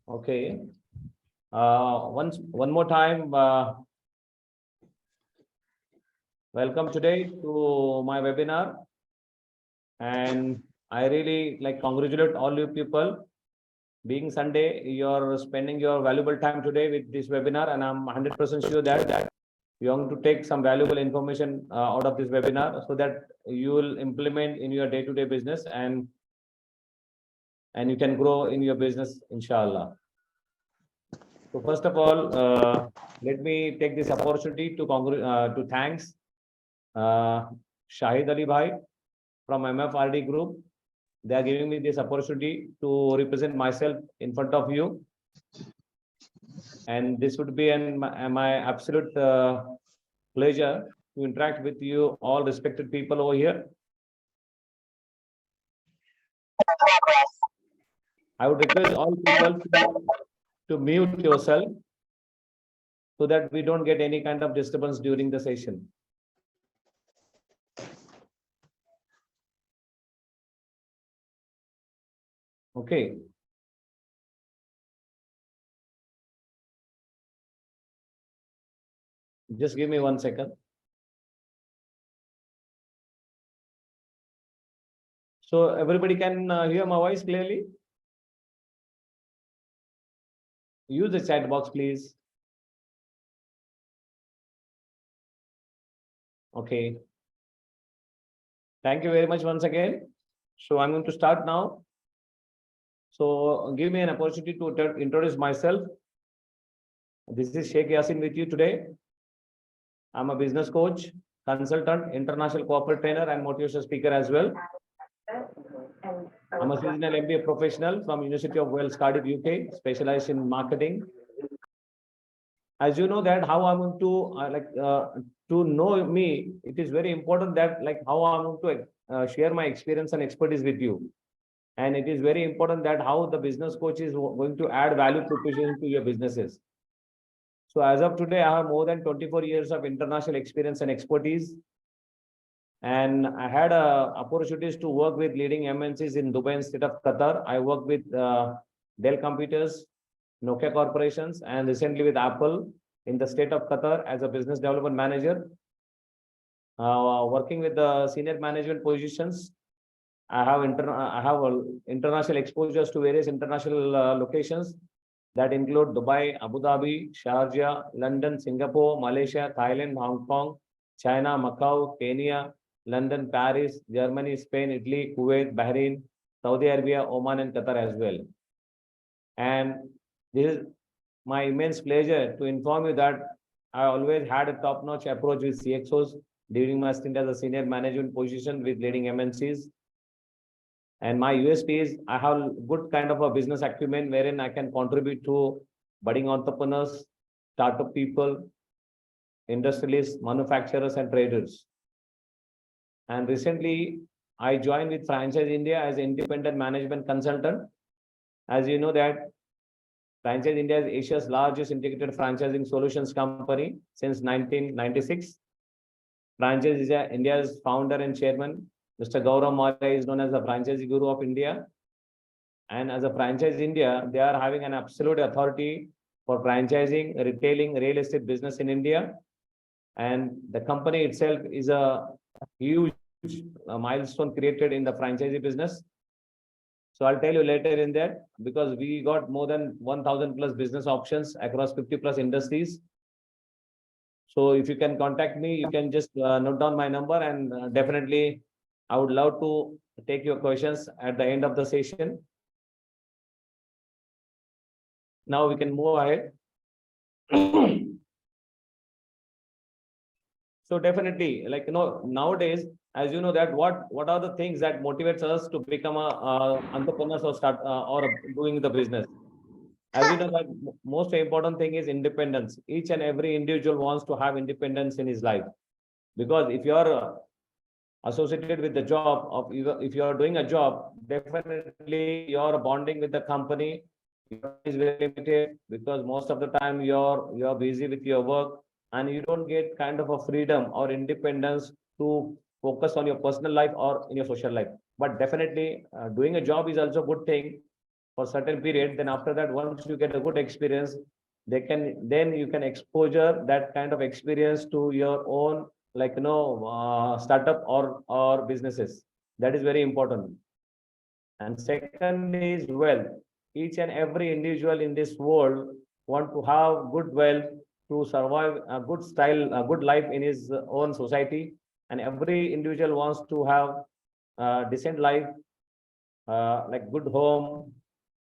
Okay. One more time, welcome today to my webinar. And I really congratulate all you people. Being Sunday, you're spending your valuable time today with this webinar, and I'm 100% sure that you're going to take some valuable information out of this webinar so that you will implement in your day-to-day business and you can grow in your business, inshallah. So first of all, let me take this opportunity to thanks Shahid Ali Bhai from MFRD Group. They are giving me this opportunity to represent myself in front of you. And this would be my absolute pleasure to interact with you, all respected people over here. I would request all people to mute yourself so that we don't get any kind of disturbance during the session. Okay. Just give me 1 second. So everybody can hear my voice clearly? Use the chat box, please. Okay. Thank you very much once again. So I'm going to start now. So give me an opportunity to introduce myself. This is Shaikh Yasin with you today. I'm a business coach, consultant, international corporate trainer, and motivational speaker as well. I'm a seasonal MBA professional from University of Wales, Cardiff, UK, specialized in marketing. As you know that how I'm going to to know me, it is very important that how I'm going to share my experience and expertise with you. And it is very important that how the business coach is going to add value proposition to your businesses. So as of today, I have more than 24 years of international experience and expertise. And I had opportunities to work with leading MNCs in Dubai and state of Qatar. I worked with Dell Computers, Nokia Corporations, and recently with Apple in the state of Qatar as a business development manager. Working with the senior management positions. I have international exposures to various international locations that include Dubai, Abu Dhabi, Sharjah, London, Singapore, Malaysia, Thailand, Hong Kong, China, Macau, Kenya, London, Paris, Germany, Spain, Italy, Kuwait, Bahrain, Saudi Arabia, Oman, and Qatar as well. And this is my immense pleasure to inform you that I always had a top-notch approach with CxOs during my stint as a senior management position with leading MNCs. And my USP is I have good kind of a business acumen wherein I can contribute to budding entrepreneurs, startup people, industrialists, manufacturers, and traders. And recently, I joined with Franchise India as an independent management consultant. As you know that Franchise India is Asia's largest integrated franchising solutions company since 1996. Franchise India's founder and chairman, Mr. Gaurav Maurya, is known as the franchisee guru of India. And as a Franchise India, they are having an absolute authority for franchising, retailing, real estate business in India. And the company itself is a huge milestone created in the franchisee business. So I'll tell you later in that, because we got more than 1,000 plus business options across 50 plus industries. So if you can contact me, you can just note down my number, and definitely I would love to take your questions at the end of the session. Now we can move ahead. So definitely, nowadays, as you know that what are the things that motivates us to become a entrepreneurs or start or doing the business? As you know that most important thing is independence. Each and every individual wants to have independence in his life, because if you are associated with the job of if you are doing a job, definitely your bonding with the company is very limited, because most of the time you're busy with your work and you don't get kind of a freedom or independence to focus on your personal life or in your social life. But definitely doing a job is also a good thing, for certain period. Then after that, once you get a good experience, then you can exposure that kind of experience to your own, like, startup or businesses. That is very important. And second is wealth. Each and every individual in this world want to have good wealth to survive a good style, a good life in his own society. And every individual wants to have a decent life, like good home,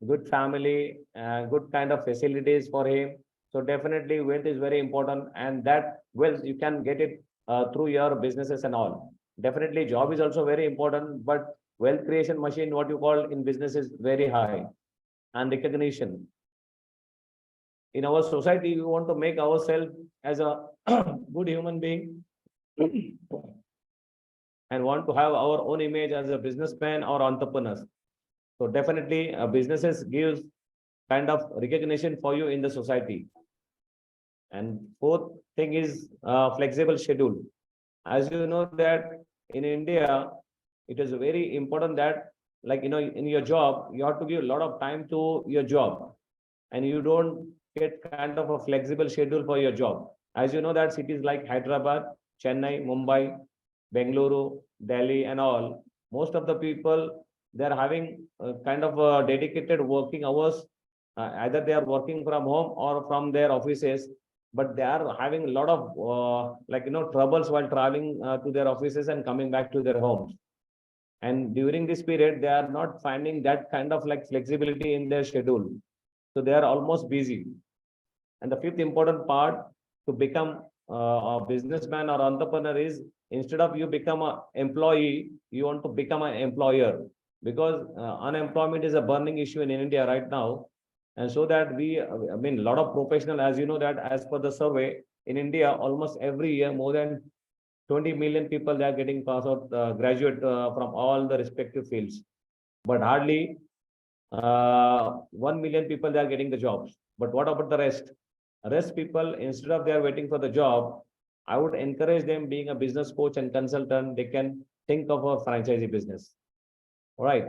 good family, good kind of facilities for him. So definitely wealth is very important, and that wealth you can get it through your businesses and all. Definitely job is also very important, but wealth creation machine, what you call in business, is very high. And recognition. In our society, we want to make ourselves as a good human being and want to have our own image as a businessman or entrepreneurs. So definitely businesses gives kind of recognition for you in the society. And fourth thing is flexible schedule. As you know that in India, it is very important that, like, in your job, you have to give a lot of time to your job, and you don't get kind of a flexible schedule for your job. As you know that cities like Hyderabad, Chennai, Mumbai, Bengaluru, Delhi, and all, most of the people, they are having kind of dedicated working hours. Either they are working from home or from their offices, but they are having a lot of troubles while traveling to their offices and coming back to their homes. And during this period, they are not finding that kind of like flexibility in their schedule. So they are almost busy. And the fifth important part to become a businessman or entrepreneur is, instead of you become an employee, you want to become an employer, because unemployment is a burning issue in India right now. And so that I mean, a lot of professional, as you know that as per the survey in India, almost every year, more than 20 million people, they are getting pass out, graduate from all the respective fields. But hardly 1 million people, they are getting the jobs. But what about the rest people? Instead of they are waiting for the job, I would encourage them, being a business coach and consultant, they can think of a franchisee business. All right.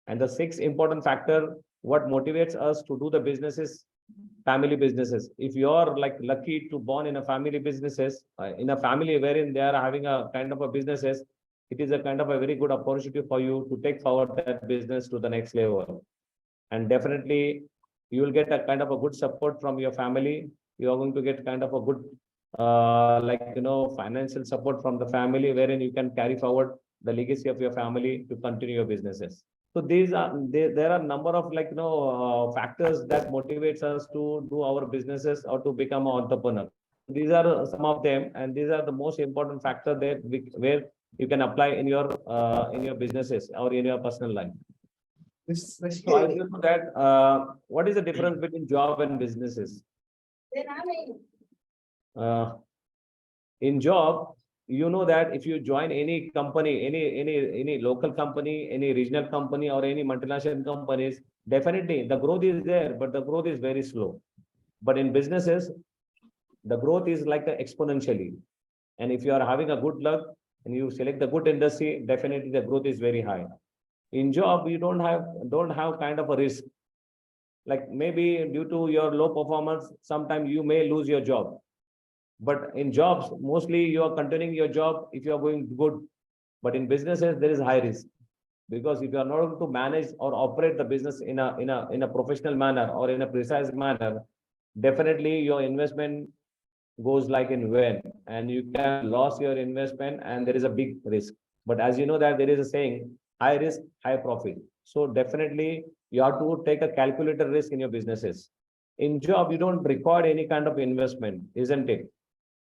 And the sixth important factor, what motivates us to do the business, is family businesses. If you are like lucky to born in a family businesses, in a family wherein they are having a kind of a businesses, it is a kind of a very good opportunity for you to take forward that business to the next level. And definitely you will get a kind of a good support from your family. You are going to get kind of a good financial support from the family, wherein you can carry forward the legacy of your family to continue your businesses. So there are number of factors that motivates us to do our businesses or to become an entrepreneur. These are some of them, and these are the most important factor that where you can apply in your businesses or in your personal life. So I feel that what is the difference between job and businesses? In job, you know that if you join any company, any local company, any regional company, or any multinational companies, definitely the growth is there, but the growth is very slow. But in businesses, the growth is like exponentially. And if you are having a good luck and you select the good industry, definitely the growth is very high. In job, you don't have kind of a risk. Like maybe due to your low performance, sometimes you may lose your job. But in jobs, mostly you are continuing your job if you are going good. But in businesses, there is high risk, because if you are not able to manage or operate the business in a professional manner or in a precise manner, definitely your investment goes like in vain, and you can lose your investment, and there is a big risk. But as you know that there is a saying, high risk, high profit. So definitely you have to take a calculated risk in your businesses. In job, you don't require any kind of investment, isn't it?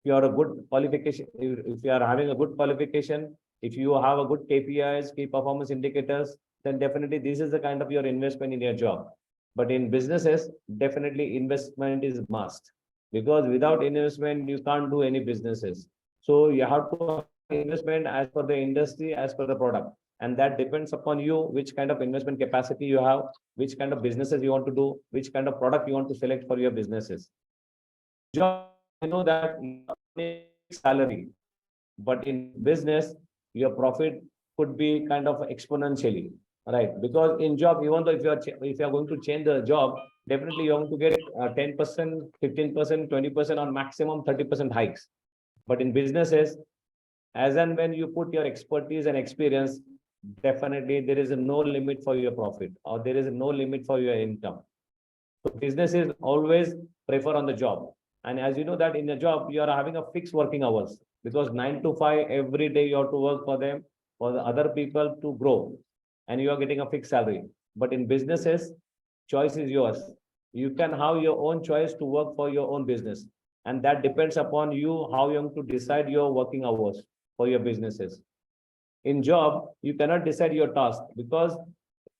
If you are a good qualification, if you are having a good qualification, if you have a good KPIs, key performance indicators, then definitely this is the kind of your investment in your job. But in businesses, definitely investment is must, because without investment, you can't do any businesses. So you have to have investment as per the industry, as per the product. And that depends upon you, which kind of investment capacity you have, which kind of businesses you want to do, which kind of product you want to select for your businesses. Job, you know that salary, but in business, your profit could be kind of exponentially. right? Because in job, even though if you are going to change the job, definitely you are going to get 10%, 15%, 20%, or maximum 30% hikes. But in businesses, as and when you put your expertise and experience, definitely there is no limit for your profit, or there is no limit for your income. So businesses always prefer on the job. And as you know that in a job, you are having a fixed working hours, because 9 to 5 every day you have to work for them, for the other people to grow, and you are getting a fixed salary. But in businesses, choice is yours. You can have your own choice to work for your own business. And that depends upon you, how you have to decide your working hours for your businesses. In job, you cannot decide your task, because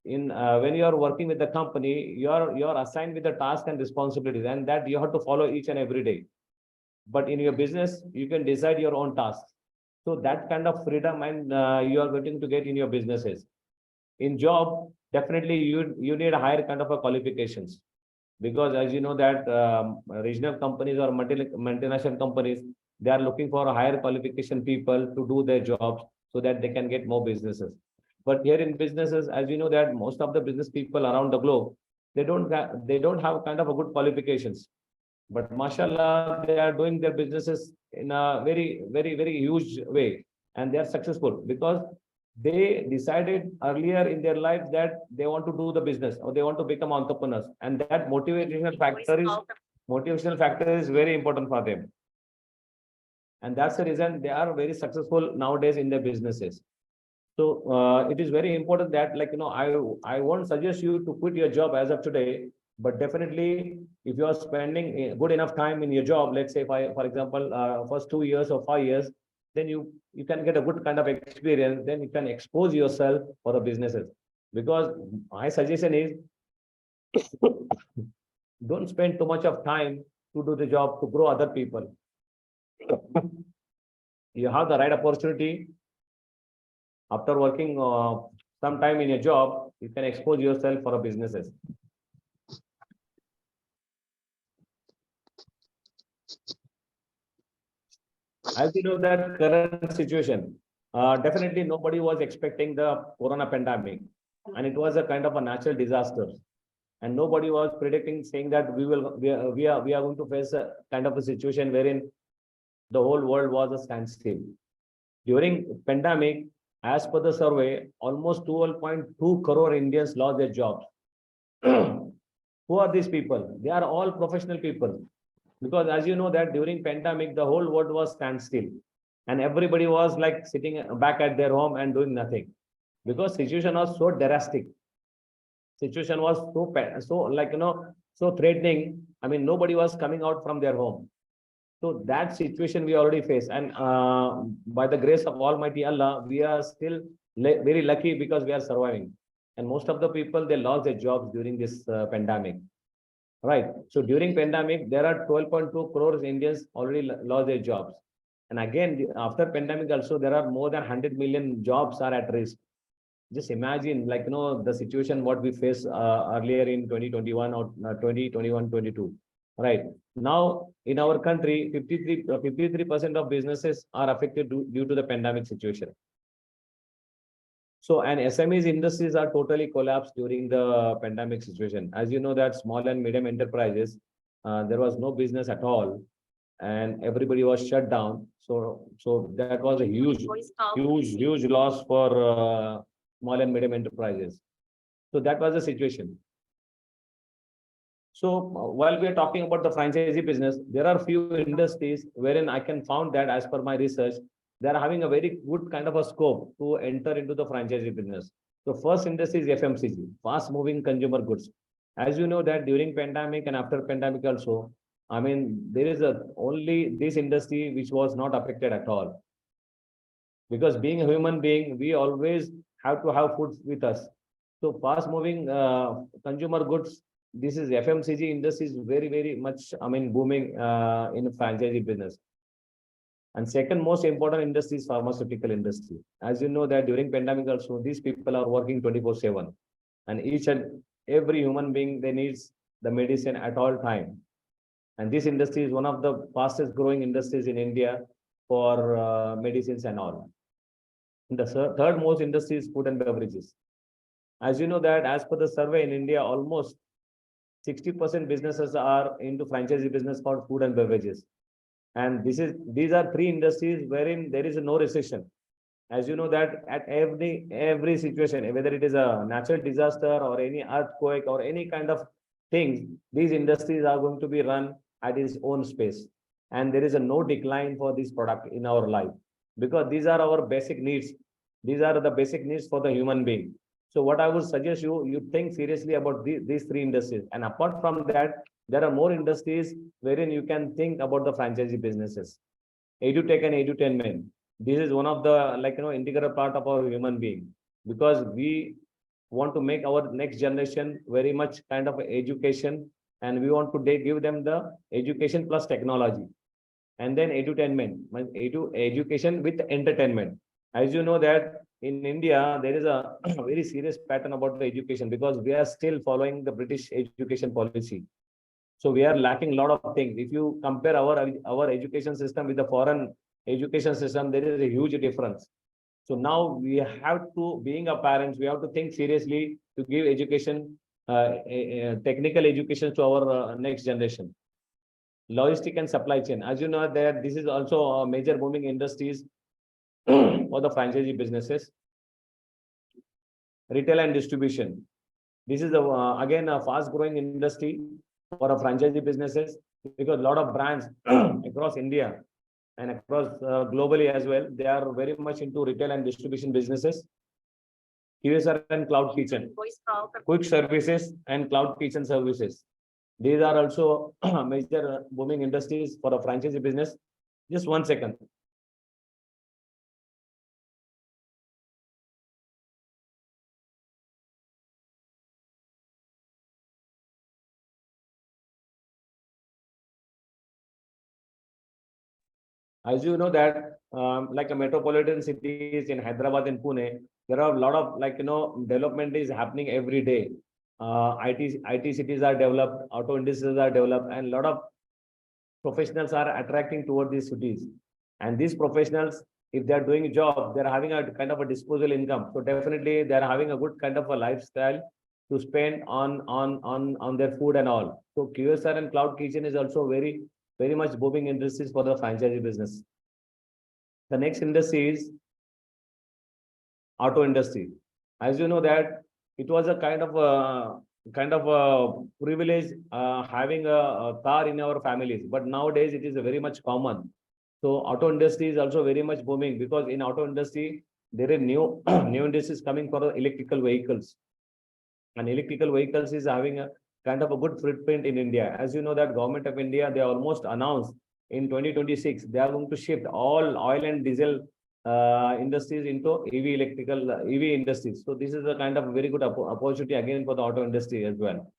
in when you are working with the company, you are assigned with the task and responsibilities, and that you have to follow each and every day. But in your business, you can decide your own tasks. So that kind of freedom and you are going to get in your businesses. In job, definitely you need a higher kind of a qualifications, because as you know that regional companies or multinational companies, they are looking for higher qualification people to do their jobs, so that they can get more businesses. But here in businesses, as you know that most of the business people around the globe, they don't have kind of a good qualifications. But mashallah, they are doing their businesses in a very huge way, and they are successful because they decided earlier in their life that they want to do the business, or they want to become entrepreneurs, and that motivational factor is very important for them. And that's the reason they are very successful nowadays in their businesses. So it is very important that, like, I won't suggest you to quit your job as of today, but definitely if you are spending a good enough time in your job, let's say for example, first 2 years or 5 years, then you can get a good kind of experience. Then you can expose yourself for the businesses. Because my suggestion is, don't spend too much of time to do the job to grow other people. You have the right opportunity. After working some time in a job, you can expose yourself for a businesses. As you know that current situation, definitely nobody was expecting the corona pandemic, and it was a kind of a natural disaster. And nobody was predicting, saying that we are going to face a kind of a situation wherein the whole world was a standstill. During pandemic, as per the survey, almost 12.2 crore Indians lost their jobs. Who are these people? They are all professional people. Because as you know that during pandemic, the whole world was standstill, and everybody was like sitting back at their home and doing nothing, because situation was so drastic. Situation was so threatening. I mean, nobody was coming out from their home. So that situation we already face, and by the grace of Almighty Allah, we are still very lucky because we are surviving. And most of the people, they lost their jobs during this pandemic. Right. So during pandemic, there are 12.2 crores Indians already lost their jobs. And again, after pandemic also, there are more than 100 million jobs are at risk. Just imagine, like, the situation what we faced earlier in 2021 or 2021, 22. Right. Now, in our country, 53% of businesses are affected due to the pandemic situation. So, and SMEs industries are totally collapsed during the pandemic situation. As you know that small and medium enterprises, there was no business at all, and everybody was shut down. So that was a huge loss for small and medium enterprises. So that was the situation. So while we are talking about the franchisee business, there are few industries wherein I can found that, as per my research, they are having a very good kind of a scope to enter into the franchisee business. The first industry is FMCG, fast moving consumer goods. As you know that during pandemic and after pandemic also, I mean, there is only this industry which was not affected at all. Because being a human being, we always have to have food with us. So fast moving consumer goods, this is FMCG industry is very much, I mean, booming in franchisee business. And second most important industry is pharmaceutical industry. As you know that during pandemic also, these people are working 24/7, and each and every human being, they needs the medicine at all time. And this industry is one of the fastest growing industries in India for medicines and all. And the third most industry is food and beverages. As you know that as per the survey in India, almost 60% businesses are into franchisee business for food and beverages. And these are three industries wherein there is no recession. As you know that at every situation, whether it is a natural disaster or any earthquake or any kind of things, these industries are going to be run at its own space. And there is a no decline for this product in our life, because these are our basic needs. These are the basic needs for the human being. So what I would suggest you think seriously about these three industries. And apart from that, there are more industries wherein you can think about the franchisee businesses. EduTech and edutainment. This is one of the integral part of our human being, because we want to make our next generation very much kind of education, and we want to give them the education plus technology. And then edutainment, education with entertainment. As you know that in India, there is a very serious pattern about the education, because we are still following the British education policy. So we are lacking a lot of things. If you compare our education system with the foreign education system, there is a huge difference. So now we have to, being a parents, we have to think seriously to give education, technical education to our next generation. Logistic and supply chain. As you know that this is also a major booming industries for the franchisee businesses. Retail and distribution. This is again a fast growing industry for a franchisee businesses, because a lot of brands across India and across globally as well, they are very much into retail and distribution businesses. QSR and cloud kitchen, quick services and cloud kitchen services. These are also major booming industries for a franchisee business. Just 1 second. As you know that, like a metropolitan cities in Hyderabad and Pune, there are a lot of development is happening every day. IT cities are developed, auto industries are developed, and a lot of professionals are attracting toward these cities. And these professionals, if they are doing a job, they're having a kind of a disposable income. So definitely they're having a good kind of a lifestyle to spend on their food and all. So QSR and cloud kitchen is also very much booming industries for the franchisee business. The next industry is auto industry. As you know that it was a kind of a privilege having a car in our families, but nowadays it is very much common. So auto industry is also very much booming, because in auto industry there are new new industries coming for electrical vehicles, and electrical vehicles is having a kind of a good footprint in India. As you know that government of India, they almost announced in 2026 they are going to shift all oil and diesel industries into EV industries. So this is a kind of very good opportunity again for the auto industry as well.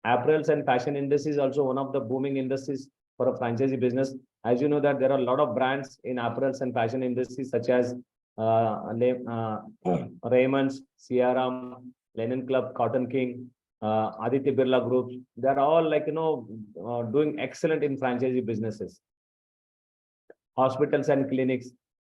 Apparels and fashion industry is also one of the booming industries for a franchisee business. As you know that there are a lot of brands in apparels and fashion industries such as Raymond's, CRM, Lennon Club, Cotton King, Aditya Birla Groups. They are all doing excellent in franchisee businesses. Hospitals and clinics.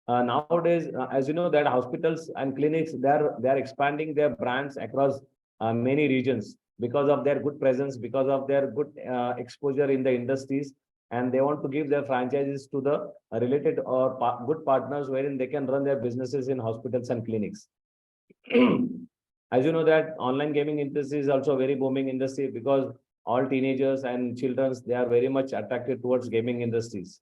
Nowadays, as you know that hospitals and clinics, they are expanding their brands across many regions because of their good presence, because of their good exposure in the industries, and they want to give their franchises to the related or good partners wherein they can run their businesses in hospitals and clinics. As you know that online gaming industry is also a very booming industry, because all teenagers and children, they are very much attracted towards gaming industries.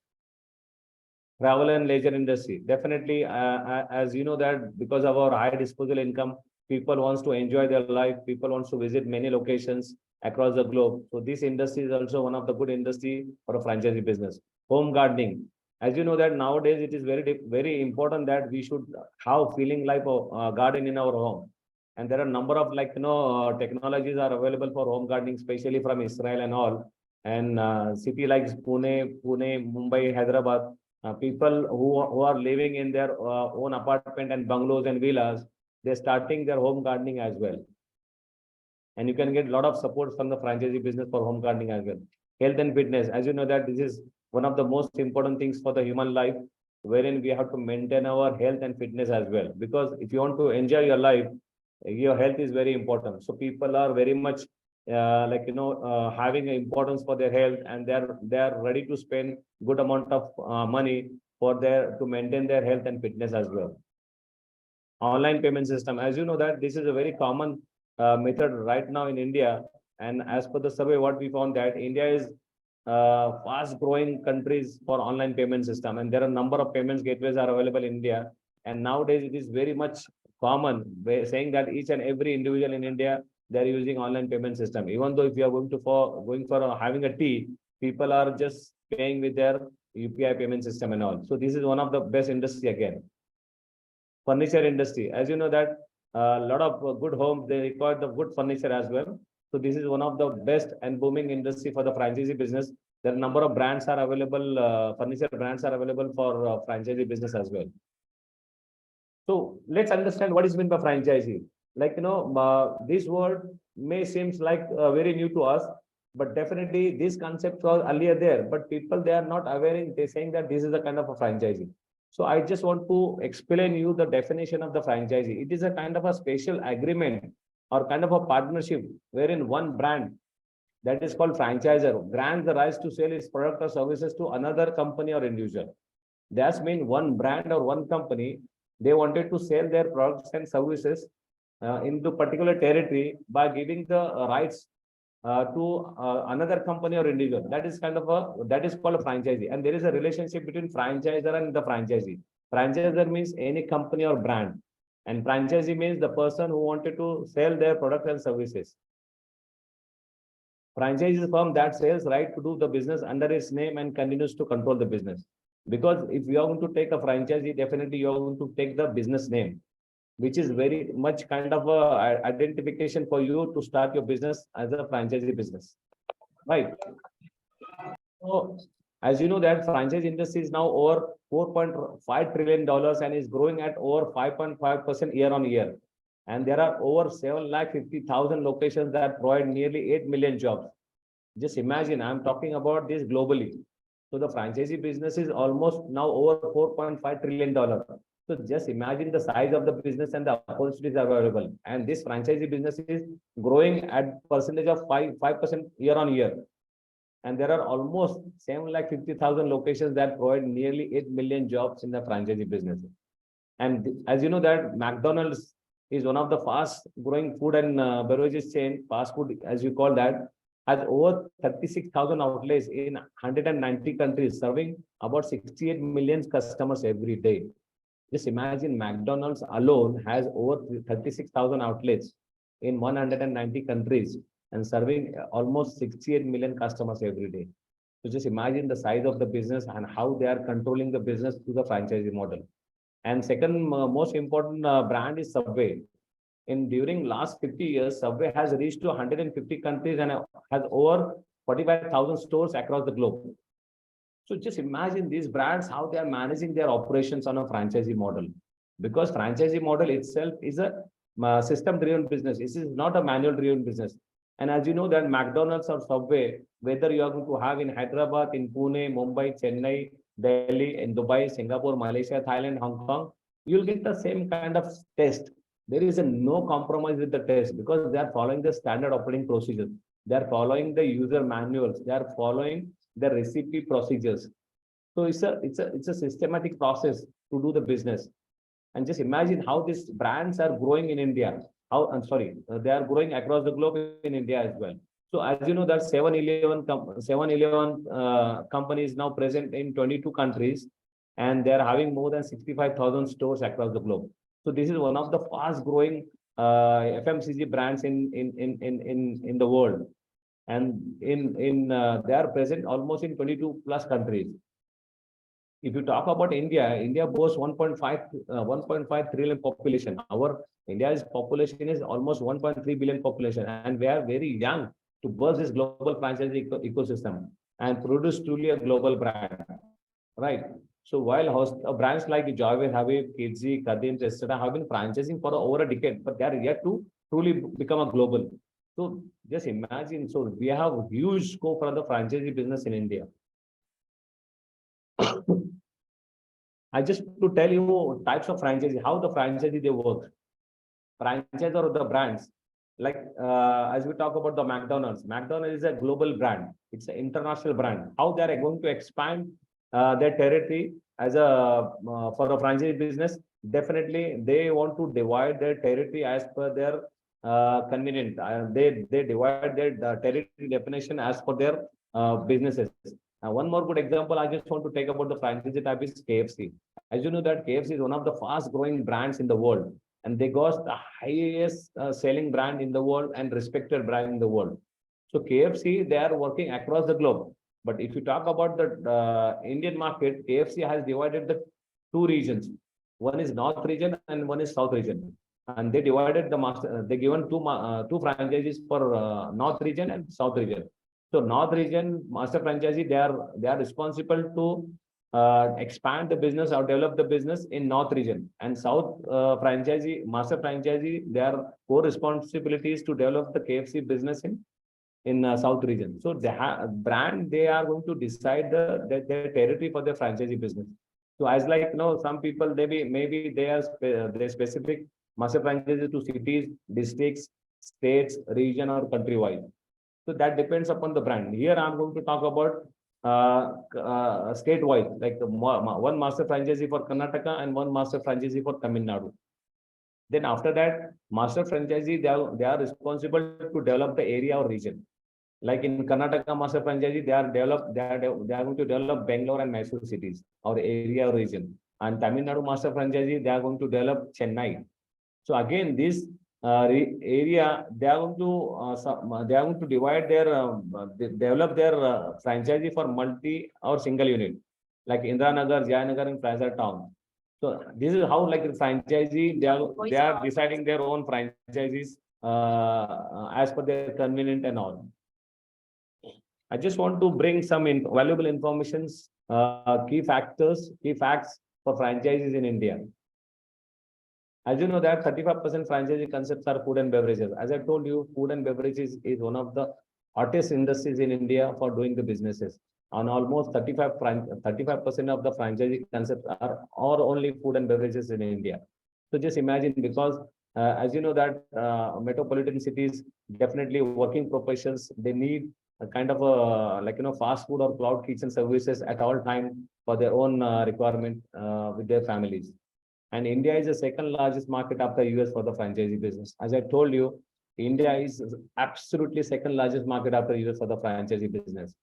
Travel and leisure industry, definitely, as you know that because of our high disposable income, people wants to enjoy their life, people wants to visit many locations across the globe. So this industry is also one of the good industry for a franchisee business. Home gardening, as you know that nowadays it is very important that we should have feeling like a garden in our home. And there are a number of technologies are available for home gardening, especially from Israel and all. And city like Pune, Mumbai, Hyderabad, people who are living in their own apartment and bungalows and villas, they're starting their home gardening as well. And you can get a lot of support from the franchisee business for home gardening as well. Health and fitness, as you know that this is one of the most important things for the human life, wherein we have to maintain our health and fitness as well. Because if you want to enjoy your life, your health is very important. So people are very much having an importance for their health, and they are ready to spend good amount of money for their to maintain their health and fitness as well. Online payment system, as you know that this is a very common method right now in India. And as per the survey, what we found that India is fast growing countries for online payment system, and there are number of payments gateways are available in India. And nowadays it is very much common, saying that each and every individual in India, they are using online payment system. Even though if you are going for having a tea, people are just paying with their UPI payment system and all. So this is one of the best industry again. Furniture industry, as you know that a lot of good homes, they require the good furniture as well. So this is one of the best and booming industry for the franchisee business. There are number of brands are available, furniture brands are available for franchisee business as well. So let's understand what is meant by franchisee. This word may seems like very new to us, but definitely this concept was earlier there, but people, they are not aware, they saying that this is a kind of a franchisee. So I just want to explain you the definition of the franchisee. It is a kind of a special agreement or kind of a partnership wherein one brand, that is called franchisor, grants the rights to sell its product or services to another company or individual. That's mean one brand or one company, they wanted to sell their products and services into particular territory by giving the rights to another company or individual. That is that is called a franchisee. And there is a relationship between franchisor and the franchisee. Franchisor means any company or brand, and franchisee means the person who wanted to sell their products and services. Franchise is a firm that sells right to do the business under its name and continues to control the business. Because if you are going to take a franchisee, definitely you are going to take the business name, which is very much kind of a identification for you to start your business as a franchisee business, right? So as you know that franchise industry is now over $4.5 trillion and is growing at over 5.5% year on year. And there are over 750,000 locations that provide nearly 8 million jobs. Just imagine, I'm talking about this globally. So the franchisee business is almost now over $4.5 trillion. So just imagine the size of the business and the opportunities available. And this franchisee business is growing at percentage of 5% year on year. And there are almost 750,000 locations that provide nearly 8 million jobs in the franchisee business. And as you know that McDonald's is one of the fast growing food and beverages chain, fast food as you call that, has over 36,000 outlets in 190 countries, serving about 68 million customers every day. Just imagine McDonald's alone has over 36,000 outlets in 190 countries and serving almost 68 million customers every day. So just imagine the size of the business and how they are controlling the business through the franchisee model. And second most important brand is Subway. During last 50 years, Subway has reached to 150 countries and has over 45,000 stores across the globe. So just imagine these brands, how they are managing their operations on a franchisee model. Because franchisee model itself is a system-driven business. This is not a manual-driven business. And as you know that McDonald's or Subway, whether you are going to have in Hyderabad, in Pune, Mumbai, Chennai, Delhi, in Dubai, Singapore, Malaysia, Thailand, Hong Kong, you'll get the same kind of test. There is no compromise with the test because they are following the standard operating procedures. They are following the user manuals. They are following the recipe procedures. So it's a systematic process to do the business. And just imagine how these brands are growing in India. They are growing across the globe in India as well. So as you know that 7-Eleven companies now present in 22 countries, and they are having more than 65,000 stores across the globe. So this is one of the fast growing FMCG brands in the world. And they are present almost in 22 plus countries. If you talk about India, India boasts 1.5 trillion population. Our India's population is almost 1.3 billion population, and we are very young to burst this global franchise ecosystem and produce truly a global brand, right? So while brands like Joywe, Habib, Kidzi, Kadim, etc. have been franchising for over a decade, but they are yet to truly become a global. So just imagine, so we have huge scope for the franchisee business in India. I just to tell you types of franchisee, how the franchisee they work. franchise or the brands, like as we talk about the McDonald's is a global brand. It's an international brand. How they are going to expand their territory as a for the franchise business? Definitely, they want to divide their territory as per their convenient. They divide their territory definition as per their businesses. One more good example I just want to take about the franchise type is KFC. As you know that KFC is one of the fast growing brands in the world, and they got the highest selling brand in the world and respected brand in the world. So KFC, they are working across the globe. But if you talk about the Indian market, KFC has divided the two regions. One is North region and one is South region. And they divided the master. They given two franchises for North region and South region. So North region master franchisee, they are responsible to expand the business or develop the business in North region, and South franchisee, master franchisee, their core responsibility is to develop the KFC business in South region. So they have brand, they are going to decide their territory for their franchisee business. So as like some people maybe they are they specific master franchises to cities, districts, states, region, or countrywide. So that depends upon the brand. Here I'm going to talk about state-wise, like one master franchisee for Karnataka and one master franchisee for Tamil Nadu. Then after that, master franchisee, they are responsible to develop the area or region. Like in Karnataka master franchisee, they are going to develop Bangalore and Mysore cities or area or region. And Tamil Nadu master franchisee, they are going to develop Chennai. So again, this area, they are going to divide their develop their franchisee for multi or single unit, like Indra Nagar, Jayanagar, and Fraser Town. So this is how like the franchisee, they are deciding their own franchises as per their convenient and all. I just want to bring some valuable informations, key facts for franchises in India. As you know that 35% franchisee concepts are food and beverages. As I told you, food and beverages is one of the hottest industries in India for doing the businesses. And almost 35% of the franchisee concepts are only food and beverages in India. So just imagine, because as you know that metropolitan cities, definitely working professions, they need a kind of a fast food or cloud kitchen services at all time for their own requirement with their families. And India is the second largest market after US for the franchisee business. As I told you, India is absolutely second largest market after US for the franchisee business.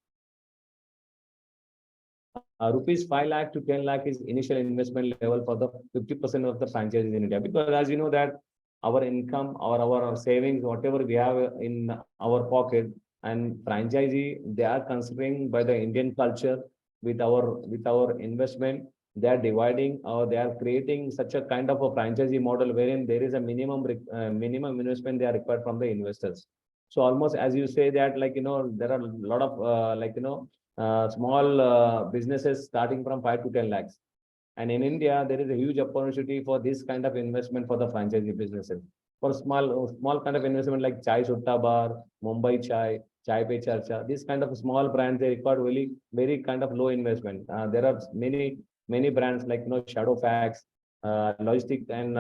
Rupees 5 lakh to 10 lakh is initial investment level for the 50% of the franchises in India. Because as you know that our income or our savings, whatever we have in our pocket, and franchisee, they are considering by the Indian culture with our investment, they are dividing or they are creating such a kind of a franchisee model wherein there is a minimum investment they are required from the investors. So almost as you say that there are a lot of small businesses starting from 5 to 10 lakhs. And in India, there is a huge opportunity for this kind of investment for the franchisee businesses. For small kind of investment like Chai Sutta Bar, Mumbai Chai, Chai Pe Charcha, these kind of small brands, they require really very kind of low investment. There are many brands like Shadowfax, logistic and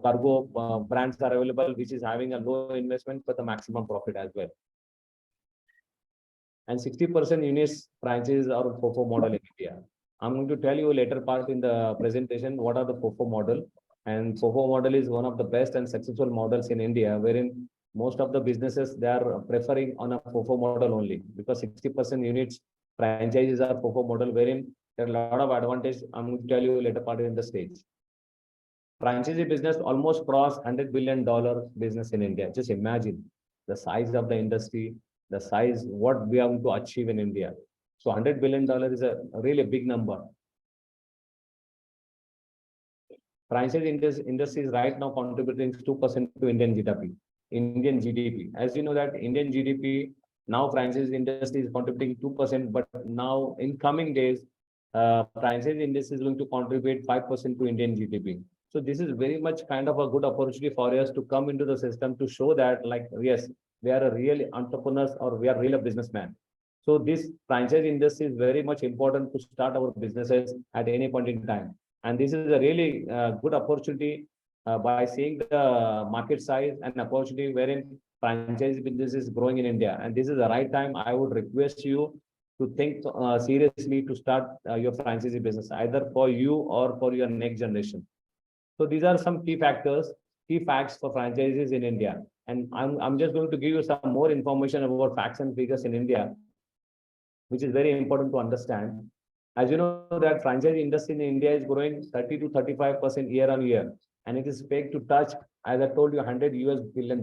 cargo brands are available, which is having a low investment but the maximum profit as well. And 60% units franchises are FOFO model in India. I'm going to tell you later part in the presentation what are the FOFO model. And FOFO model is one of the best and successful models in India, wherein most of the businesses, they are preferring on a FOFO model only, because 60% units franchises are FOFO model, wherein there are a lot of advantages. I'm going to tell you later part in the stage. Franchisee business almost crossed $100 billion business in India. Just imagine the size of the industry, the size what we are going to achieve in India. So $100 billion is a really big number. Franchise industry is right now contributing 2% to Indian GDP. As you know that Indian GDP, now franchise industry is contributing 2%, but now in coming days, franchise industry is going to contribute 5% to Indian GDP. So this is very much kind of a good opportunity for us to come into the system to show that yes, we are a real entrepreneurs or we are real businessmen. So this franchise industry is very much important to start our businesses at any point in time. And this is a really good opportunity by seeing the market size and opportunity wherein franchise business is growing in India. And this is the right time I would request you to think seriously to start your franchisee business, either for you or for your next generation. So these are some key factors, key facts for franchises in India. And I'm just going to give you some more information about facts and figures in India, which is very important to understand. As you know that franchise industry in India is growing 30 to 35% year on year, and it is expected to touch, as I told you, $100 billion.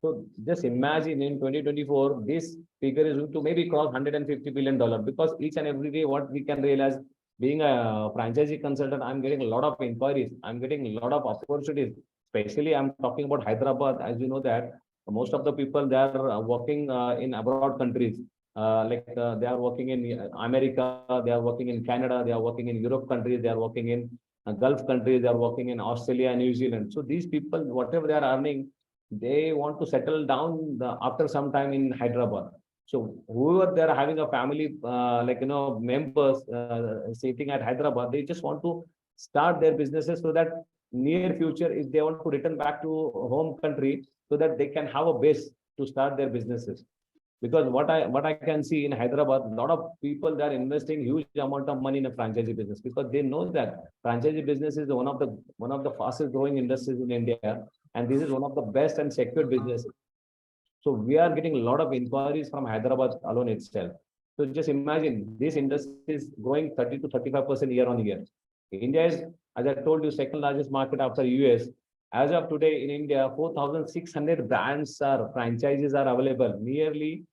So just imagine in 2024, this figure is going to maybe cross $150 billion, because each and every day, what we can realize, being a franchisee consultant, I'm getting a lot of inquiries. I'm getting a lot of opportunities. Especially, I'm talking about Hyderabad. As you know that most of the people, they are working in abroad countries. They are working in America, they are working in Canada, they are working in Europe countries, they are working in Gulf countries, they are working in Australia and New Zealand. So these people, whatever they are earning, they want to settle down after some time in Hyderabad. So whoever they're having a family, members sitting at Hyderabad, they just want to start their businesses so that near future, if they want to return back to home country, so that they can have a base to start their businesses. Because what I can see in Hyderabad, a lot of people, they are investing huge amount of money in a franchisee business, because they know that franchisee business is one of the fastest growing industries in India, and this is one of the best and secure businesses. So we are getting a lot of inquiries from Hyderabad alone itself. So just imagine, this industry is growing 30 to 35% year on year. India is, as I told you, second largest market after US. As of today in India, 4,600 brands or franchises are available. Nearly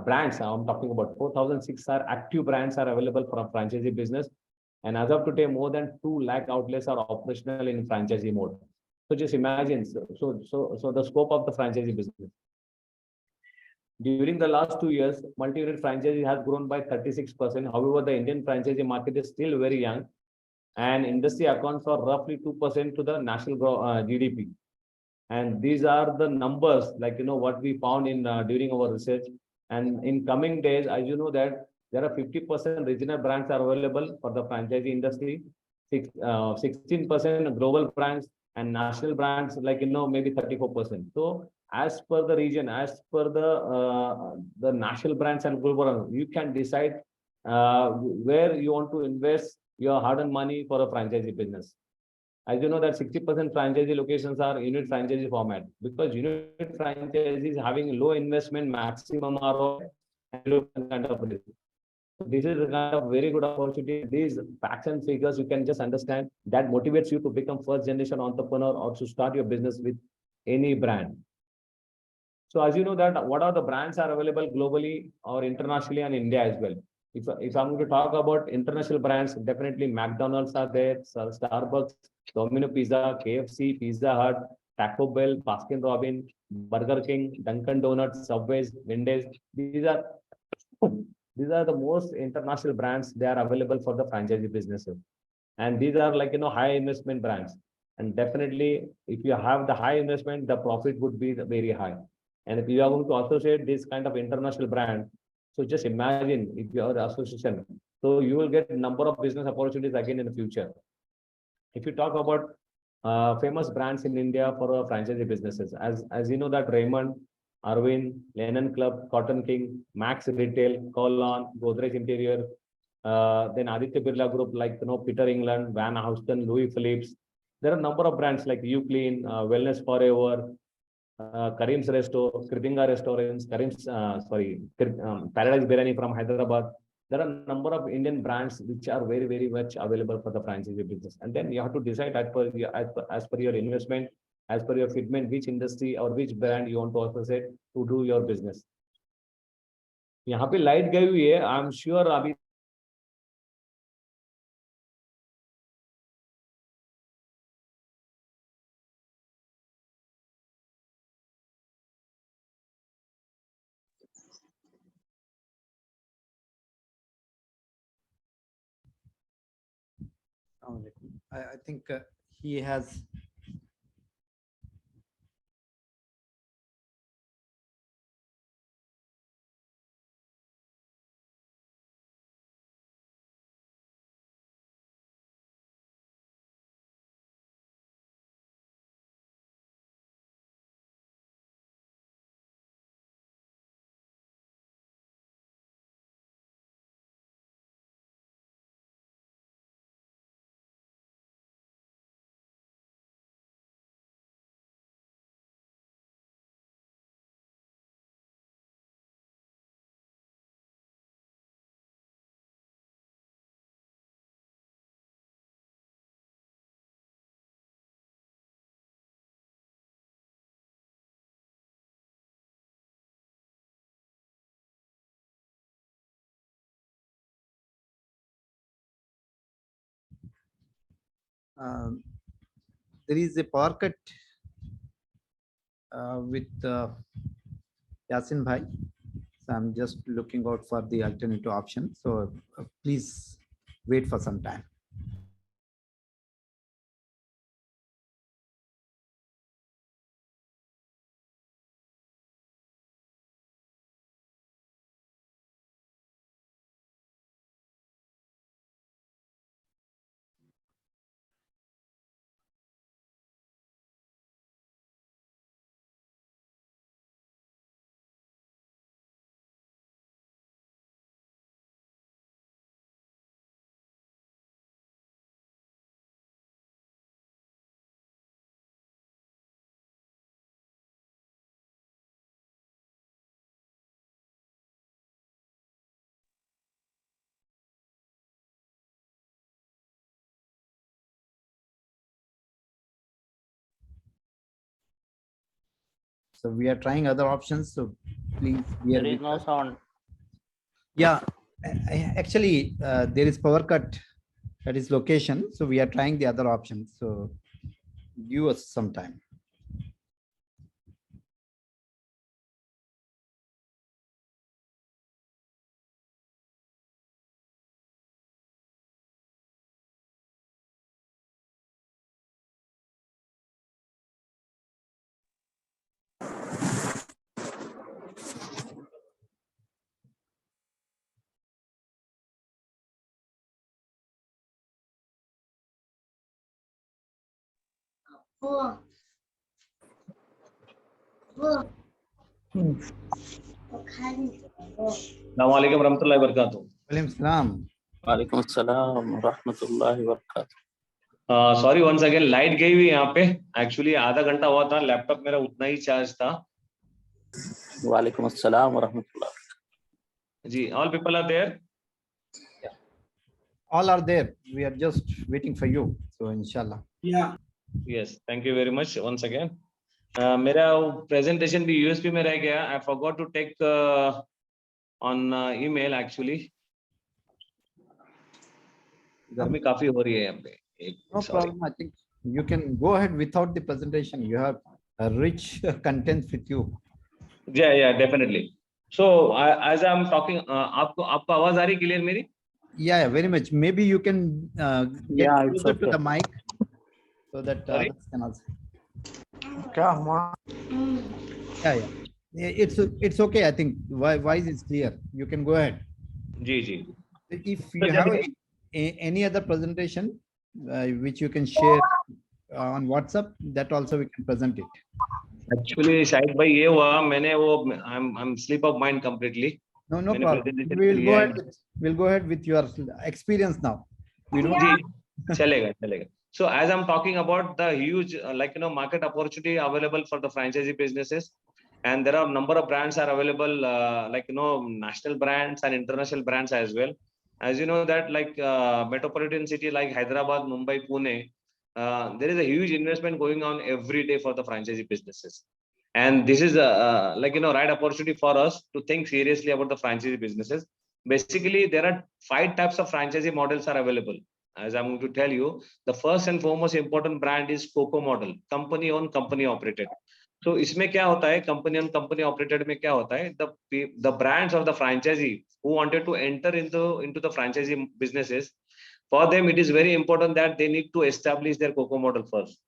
brands, I'm talking about 4,006 are active brands are available for a franchisee business. And as of today, more than 2 lakh outlets are operational in franchisee mode. So just imagine, so the scope of the franchisee business. During the last 2 years, multi-unit franchising has grown by 36%. However, the Indian franchisee market is still very young, and industry accounts for roughly 2% to the national GDP. And these are the numbers, what we found in during our research. And in coming days, as you know that there are 50% regional brands are available for the franchisee industry, 16% global brands, and national brands, maybe 34%. So as per the region, as per the national brands and global brands, you can decide where you want to invest your hard-earned money for a franchisee business. As you know that 60% franchisee locations are unit franchisee format, because unit franchisee is having low investment, maximum ROI, and low kind of risk. So this is a kind of very good opportunity. These facts and figures you can just understand, that motivates you to become first generation entrepreneur or to start your business with any brand. So as you know that what are the brands are available globally or internationally and India as well. If I'm going to talk about international brands, definitely McDonald's are there, Starbucks, Domino Pizza, KFC, Pizza Hut, Taco Bell, Baskin Robbins, Burger King, Dunkin' Donuts, Subways, Wendy's. These are the most international brands. They are available for the franchisee businesses, and these are high investment brands. And definitely, if you have the high investment, the profit would be very high. And if you are going to associate this kind of international brand, so just imagine if you are association, so you will get a number of business opportunities again in the future. If you talk about famous brands in India for franchisee businesses, as you know that Raymond, Arvind, Lennon Club, Cotton King, Max Retail, Colon, Godrej Interior, then Aditya Birla Group, Peter England, Van Houston, Louis Phillips. There are a number of brands like Uclean, Wellness Forever, Karim's Kritinga Restaurants, Paradise Biryani from Hyderabad. There are a number of Indian brands which are very, very much available for the franchisee business. And then you have to decide as per your investment, as per your fitment, which industry or which brand you want to associate to do your business. यहाँ पे light गई हुई है, I am sure अभी I think he has there is a power cut with Yasin Bhai. So I'm just looking out for the alternative option. So please wait for some time. So we are trying other options. So please bear There is with no us. sound. Yeah, actually, there is power cut at its location. So we are trying the other options. So give us some time. Assalamualaikum warahmatullahi wabarakatuh. Walaikum salam. Walaikum assalam wa rahmatullahi wa barakatuh. Sorry once again, light गई हुई यहाँ पे। Actually आधा घंटा हुआ था, laptop मेरा उतना ही चार्ज था। Walaikum assalam wa rahmatullahi. जी, all people are there. All are there. We are just waiting for you. So inshallah. Yeah. Yes, thank you very much once again. मेरा प्रेजेंटेशन भी यूएसबी में रह गया। I forgot to take on email actually. गर्मी काफी हो रही है यहाँ पे। No problem. I think you can go ahead without the presentation. You have a rich content with you. या definitely. So as I am talking, आपको आवाज आ रही क्लियर मेरी? Yeah, very much. Maybe you can get Yeah, it's closer to okay. the mic so that Sorry? others can also. क्या हुआ? Yeah. It's okay. I think voice is clear. You can go ahead. जी जी। If you have any other presentation which you can share on WhatsApp, that also we can present it. Actually शायद भाई ये हुआ, मैंने वो I am slip of mind completely. No मैंने problem. presentation We'll लिया है। we'll go ahead with your experience now. We don't. जी, चलेगा। So as I'm talking about the huge market opportunity available for the franchisee businesses, and there are number of brands are available, national brands and international brands as well. As you know that metropolitan city like Hyderabad, Mumbai, Pune, there is a huge investment going on every day for the franchisee businesses. And this is a right opportunity for us to think seriously about the franchisee businesses. Basically, there are 5 types of franchisee models are available. As I'm going to tell you, the first and foremost important brand is CoCo model, company owned, company operated. So इसमें क्या होता है, company owned, company operated में क्या होता है, the brands of the franchisee who wanted to enter into the franchisee businesses, for them it is very important that they need to establish their CoCo model first.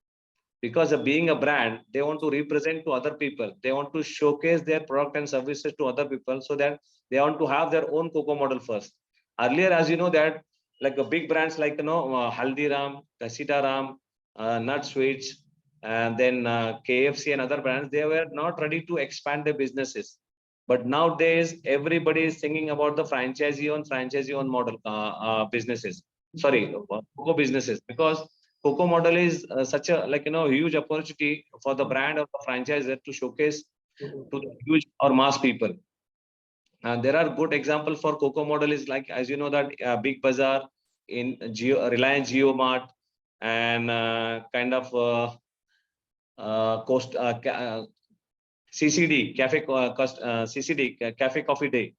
Because of being a brand, they want to represent to other people. They want to showcase their product and services to other people, so that they want to have their own CoCo model first. Earlier, as you know that, like big brands like Haldiram, Kasitaram, Nut Sweets, and then KFC and other brands, they were not ready to expand their businesses. But nowadays, everybody is thinking about the franchisee-owned model businesses. Sorry, CoCo businesses, because CoCo model is such a huge opportunity for the brand of the franchisor to showcase to the huge or mass people. And there are good examples for CoCo model is like, as you know that Big Bazaar in Reliance Jio Mart, and CCD Cafe CCD Cafe Coffee Day.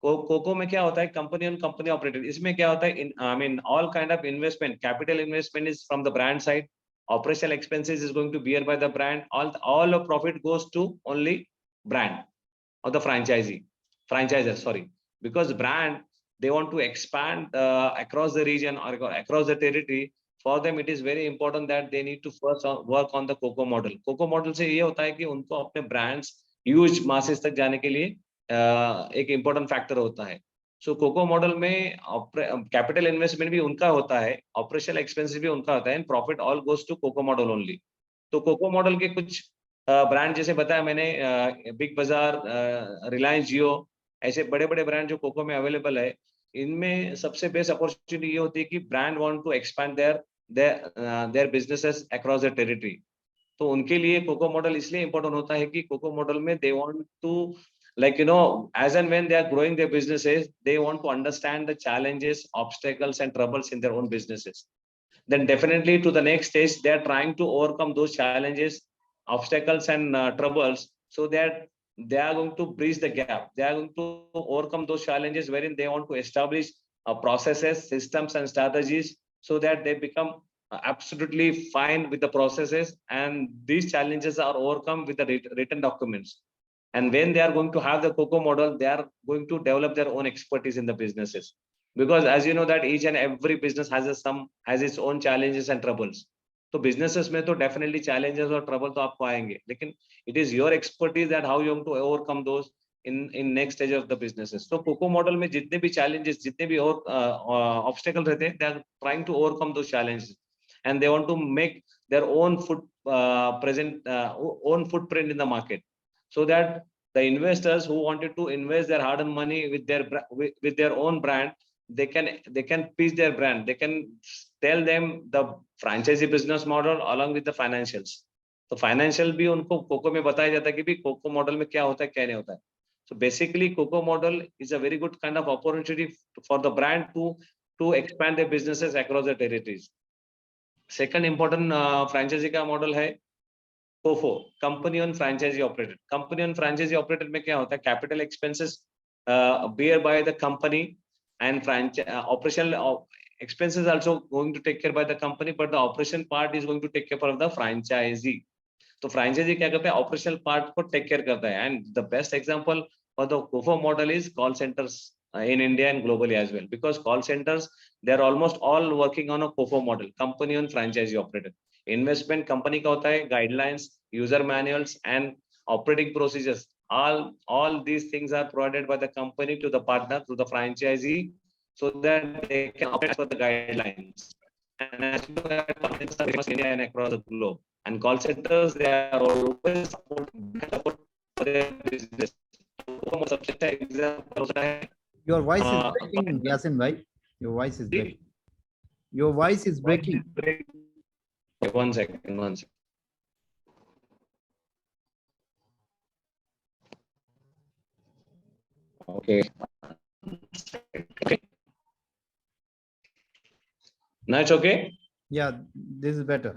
COCO में क्या होता है, company on company operated. इसमें क्या होता है, I mean all kind of investment, capital investment is from the brand side, operational expenses is going to bear by the brand, all of profit goes to only brand or the franchisor, sorry, because brand, they want to expand across the region or across the territory. For them it is very important that they need to first work on the coco model से ये होता है कि उनको अपने brands huge masses तक जाने के लिए एक important factor होता है. सो कोको मॉडल में कैपिटल इन्वेस्टमेंट भी उनका होता है, ऑपरेशनल एक्सपेंसेस भी उनका होता है, and profit all goes to COCO model only. तो कोको मॉडल के कुछ ब्रांड जैसे बताया मैंने, बिग बाजार, रिलायंस जियो, ऐसे बड़े बड़े ब्रांड जो कोको में अवेलेबल है, इनमें सबसे बेस्ट अपॉर्चुनिटी ये होती है कि brand want to expand their businesses across the territory. तो उनके लिए कोको मॉडल इसलिए इंपॉर्टेंट होता है कि कोको मॉडल में they want to, like as and when they are growing their businesses, they want to understand the challenges, obstacles and troubles in their own businesses. Then definitely to the next stage, they are trying to overcome those challenges, obstacles and troubles, so that they are going to bridge the gap. They are going to overcome those challenges wherein they want to establish processes, systems and strategies, so that they become absolutely fine with the processes, and these challenges are overcome with the written documents. And when they are going to have the coco model, they are going to develop their own expertise in the businesses, because as you know that each and every business has its own challenges and troubles. तो businesses में तो definitely challenges और trouble तो आपको आएंगे, लेकिन it is your expertise that how you have to overcome those in next stage of the businesses. तो coco model में जितने भी challenges, जितने भी और obstacle रहते हैं, they are trying to overcome those challenges, and they want to make their own own footprint in the market, so that the investors who wanted to invest their hard-earned money with their own brand, they can pitch their brand, they can tell them the franchisee business model along with the financials. तो financial भी उनको cocoa में बताया जाता है कि भी cocoa model में क्या होता है, क्या नहीं होता है. So basically coco model is a very good kind of opportunity for the brand to expand their businesses across the territories. Second important franchisee का मॉडल है COFO, company on franchisee operated. Company on franchisee operated में क्या होता है, capital expenses bear by the company, and operational expenses also going to take care by the company, but the operation part is going to take care of the franchisee. तो franchisee क्या करता है, operational part को take care करता है. And the best example for the COFO model is call centres in India and globally as well, because call centers, they are almost all working on a COFO model, company on franchisee operated. Investment company का होता है, guidelines, user manuals and operating procedures, all these things are provided by the company to the partner, to the franchisee, so that they can operate for the guidelines. And as you know that companies are famous in India and across the globe, and call centers, they are always support for their business. सबसे अच्छा example होता है. Your voice is breaking, Yasin, right? Your voice is breaking. Your voice is breaking. One second. Okay. Now it's okay? Yeah, this is better.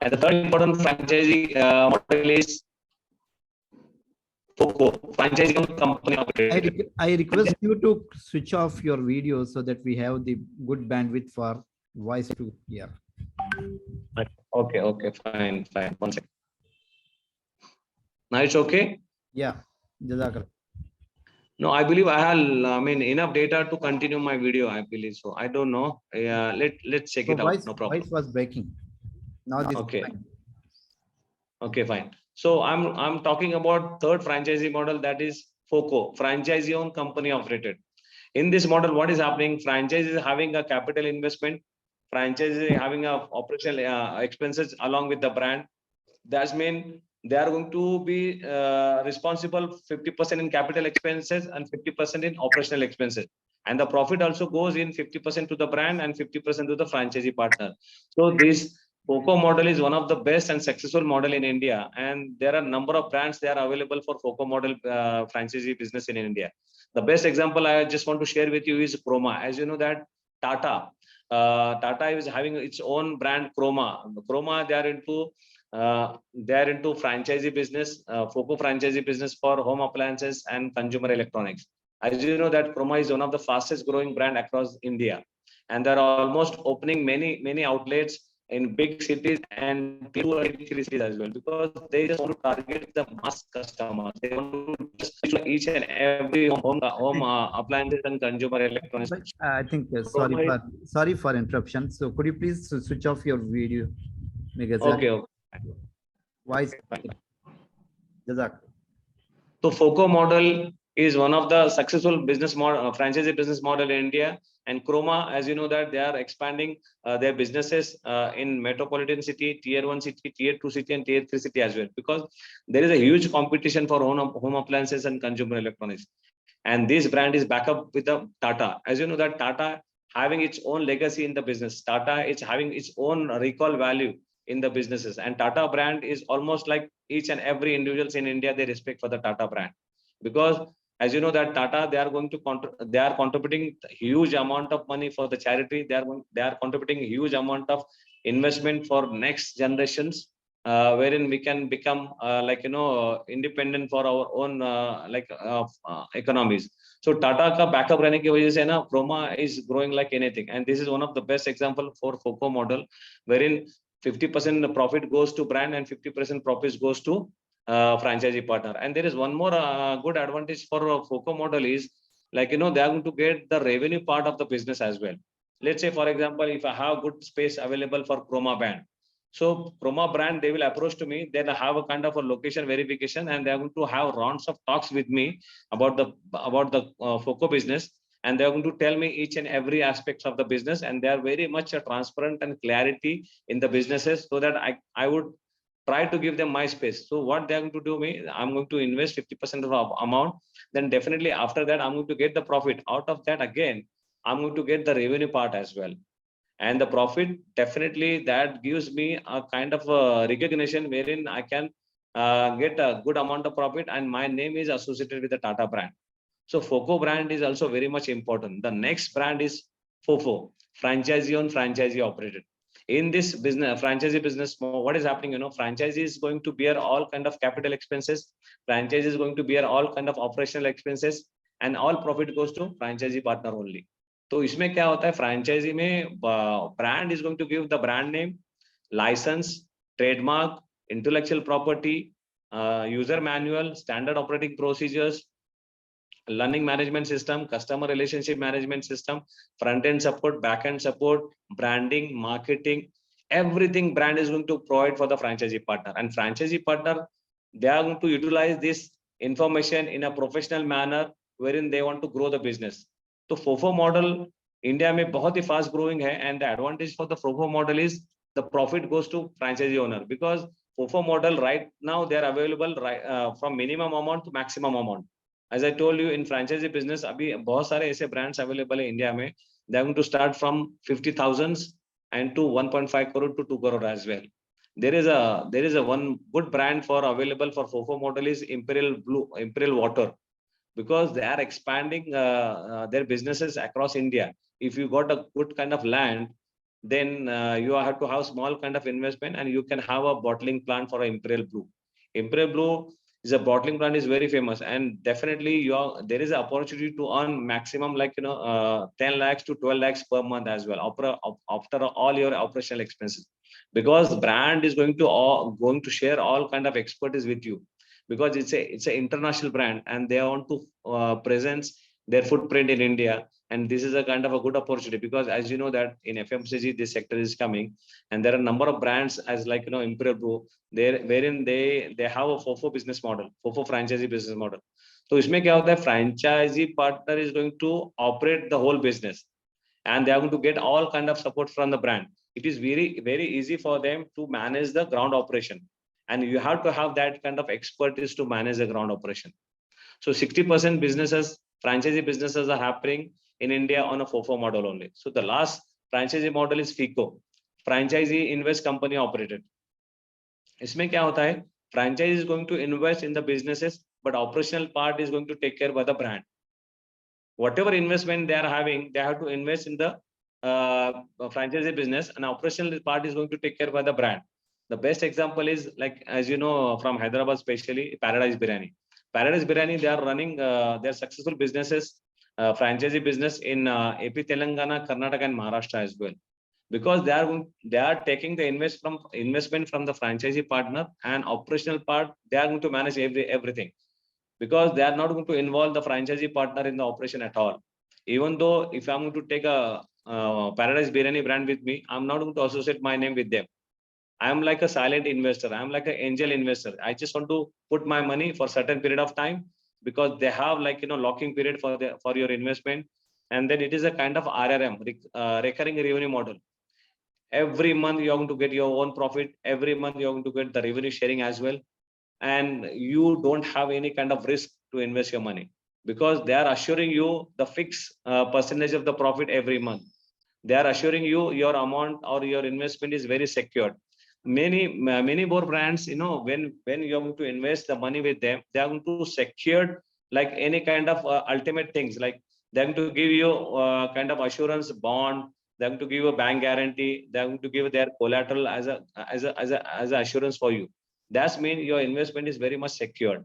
And the third important franchisee model is FOCO, franchising company operated. I request you to switch off your video so that we have the good bandwidth for voice to hear. Okay, fine. 1 second. Now it's okay? Yeah, Jazakallah. No, I believe I have, enough data to continue my video, I believe so. I don't know. Let's check it out. No problem. Voice was breaking. Now this okay. is fine. Okay, fine. So I'm talking about third franchisee model, that is FOCO, franchisee owned company operated. In this model, what is happening? Franchise is having a capital investment. Franchise is having a operational expenses along with the brand. That means they are going to be responsible 50% in capital expenses and 50% in operational expenses. And the profit also goes in 50% to the brand and 50% to the franchisee partner. So this FOCO model is one of the best and successful model in India, and there are a number of brands that are available for FOCO model franchisee business in India. The best example I just want to share with you is Chroma. As you know that Tata is having its own brand Chroma. Chroma, they are into they are into franchisee business, FOCO franchisee business for home appliances and consumer electronics. As you know that Chroma is one of the fastest growing brand across India, and they're almost opening many outlets in big cities and tier 2 and tier 3 cities as well, because they just want to target the mass customers. They want to just each and every home appliances and consumer electronics. But I think Chroma is, sorry for interruption. So could you please switch off your video because okay. voice. Jazak. So FOCO model is one of the successful business model, franchisee business model in India. And Chroma, as you know that they are expanding their businesses in metropolitan city, tier 1 city, tier 2 city, and tier 3 city as well, because there is a huge competition for home appliances and consumer electronics. And this brand is back up with the Tata. As you know that Tata having its own legacy in the business. Tata is having its own recall value in the businesses, and Tata brand is almost like each and every individuals in India, they respect for the Tata brand, because as you know that Tata, they are going to they are contributing huge amount of money for the charity. They are contributing huge amount of investment for next generations, wherein we can become independent for our own economies. So Tata ka backup रहने की वजह से ना Chroma is growing like anything, and this is one of the best example for FOCO model, wherein 50% profit goes to brand and 50% profits goes to franchisee partner. And there is one more good advantage for FOCO model is they are going to get the revenue part of the business as well. Let's say, for example, if I have good space available for Chroma brand, so Chroma brand, they will approach to me, they'll have a kind of a location verification, and they're going to have rounds of talks with me about the FOCO business, and they're going to tell me each and every aspects of the business, and they are very much transparent and clarity in the businesses, so that I would try to give them my space. So what they're going to do me, I'm going to invest 50% of the amount, then definitely after that I'm going to get the profit. Out of that again, I'm going to get the revenue part as well. And the profit, definitely that gives me a kind of a recognition wherein I can get a good amount of profit, and my name is associated with the Tata brand. So FOCO brand is also very much important. The next brand is FOFO, franchisee owned, franchisee operated. In this business, franchisee business, what is happening? Franchisee is going to bear all kind of capital expenses. Franchisee is going to bear all kind of operational expenses, and all profit goes to franchisee partner only. तो इसमें क्या होता है, franchisee में brand is going to give the brand name, licence, trademark, intellectual property, user manual, standard operating procedures, learning management system, customer relationship management system, front end support, back end support, branding, marketing, everything brand is going to provide for the franchisee partner. And franchisee partner, they are going to utilize this information in a professional manner wherein they want to grow the business. So FOFO model India में बहुत ही fast growing है, and the advantage for the FOFO model is the profit goes to franchisee owner, because FOFO model right now they are available from minimum amount to maximum amount. As I told you, in franchisee business, अभी बहुत सारे ऐसे brands available है India में. They are going to start from 50,000 and to 1.5 crore to 2 crore as well. There is a one good brand for available for FOFO model is Imperial Water, because they are expanding their businesses across India. If you got a good kind of land, then you have to have small kind of investment, and you can have a bottling plant for Imperial Blue. Imperial Blue is a bottling plant, is very famous, and definitely there is an opportunity to earn maximum 10 lakhs to 12 lakhs per month as well after all your operational expenses, because brand is going to share all kind of expertise with you, because it's an international brand, and they want to presence their footprint in India. And this is a kind of a good opportunity, because as you know that in FMCG this sector is coming, and there are a number of brands as Imperial Brew there, wherein they have a FOFO business model, FOFO franchisee business model. So इसमें क्या होता है, franchisee partner is going to operate the whole business, and they are going to get all kind of support from the brand. It is very easy for them to manage the ground operation, and you have to have that kind of expertise to manage the ground operation. So 60% businesses, franchisee businesses are happening in India on a FOFO model only. So the last franchisee model is FICO, franchisee invest company operated. इसमें क्या होता है, franchise is going to invest in the businesses, but operational part is going to take care by the brand. Whatever investment they are having, they have to invest in the franchisee business, and operational part is going to take care by the brand. The best example is like, as you know, from Hyderabad, especially Paradise Biryani. Paradise Biryani, they are running their successful businesses, franchisee business in AP, Telangana, Karnataka, and Maharashtra as well. Because they are taking the investment from the franchisee partner, and operational part they are going to manage everything, because they are not going to involve the franchisee partner in the operation at all. Even though if I'm going to take a Paradise Biryani brand with me, I'm not going to associate my name with them. I'm like a silent investor. I'm like an angel investor. I just want to put my money for certain period of time, because they have like, locking period for your investment. And then it is a kind of RRM, recurring revenue model. Every month you're going to get your own profit. Every month you're going to get the revenue sharing as well. And you don't have any kind of risk to invest your money, because they are assuring you the fixed percentage of the profit every month. They are assuring you your amount or your investment is very secured. Many more brands, when you're going to invest the money with them, they are going to secure like any kind of ultimate things, like they're going to give you kind of assurance bond. They're going to give you a bank guarantee. They're going to give their collateral as a assurance for you. That's mean your investment is very much secured.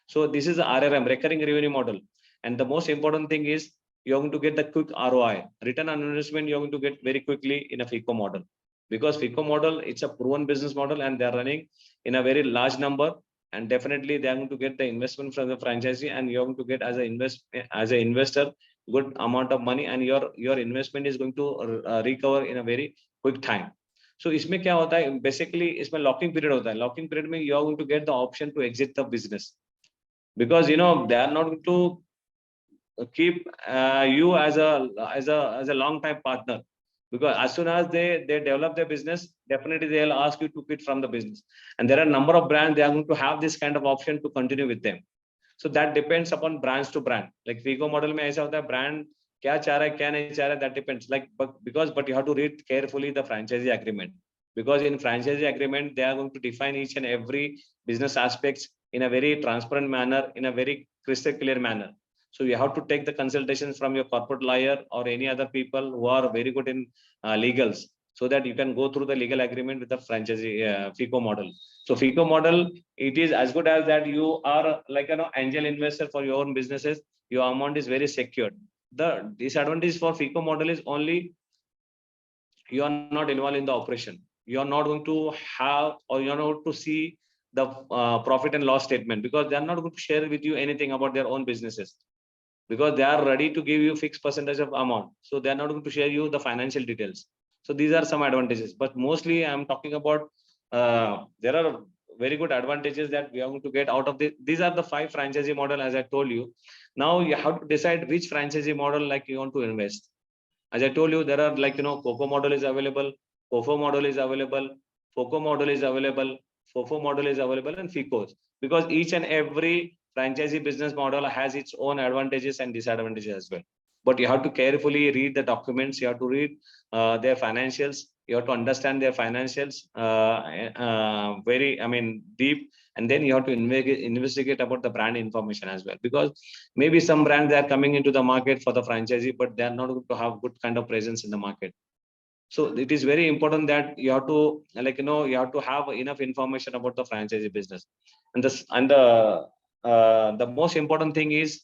So this is the RRM, recurring revenue model. And the most important thing is you're going to get the quick ROI, return on investment. You're going to get very quickly in a FICO model, because FICO model, it's a proven business model, and they're running in a very large number. And definitely they are going to get the investment from the franchisee, and you're going to get as an investor good amount of money, and your investment is going to recover in a very quick time. So इसमें क्या होता है, basically इसमें locking period होता है. Locking period में you are going to get the option to exit the business, because they are not going to keep you as a long time partner, because as soon as they develop their business, definitely they'll ask you to quit from the business. And there are a number of brands, they are going to have this kind of option to continue with them. So that depends upon brands to brand. Like FICO model में ऐसा होता है, brand क्या चाह रहा है क्या नहीं चाह रहा है, that depends. Like but you have to read carefully the franchisee agreement, because in franchisee agreement they are going to define each and every business aspects in a very transparent manner, in a very crystal clear manner. So you have to take the consultations from your corporate lawyer or any other people who are very good in legals, so that you can go through the legal agreement with the franchisee FICO model. So FICO model, it is as good as that you are like angel investor for your own businesses. Your amount is very secured. The disadvantage for FICO model is only you are not involved in the operation. You are not going to have, or you are not to see the profit and loss statement, because they are not going to share with you anything about their own businesses, because they are ready to give you fixed percentage of amount. So they are not going to share you the financial details. So these are some advantages, but mostly I'm talking about there are very good advantages that we are going to get out of this. These are the 5 franchisee model, as I told you. Now you have to decide which franchisee model like you want to invest. As I told you, there are like, CoCo model is available, CoFo model is available, FOCO model is available, FOFO model is available, and FICOs. Because each and every franchisee business model has its own advantages and disadvantages as well. But you have to carefully read the documents. You have to read their financials. You have to understand their financials very, deep. And then you have to investigate about the brand information as well, because maybe some brands, they are coming into the market for the franchisee, but they are not going to have good kind of presence in the market. So it is very important that you have to you have to have enough information about the franchisee business. And the most important thing is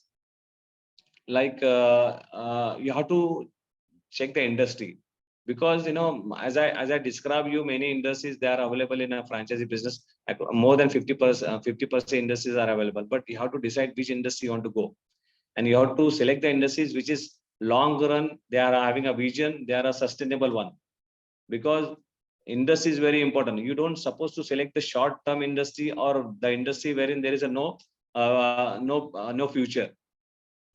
like you have to check the industry, because as I describe you, many industries, they are available in a franchisee business. More than 50% industries are available, but you have to decide which industry you want to go, and you have to select the industries which is long run, they are having a vision, they are a sustainable one. Because industry is very important. You don't supposed to select the short term industry, or the industry wherein there is a no future.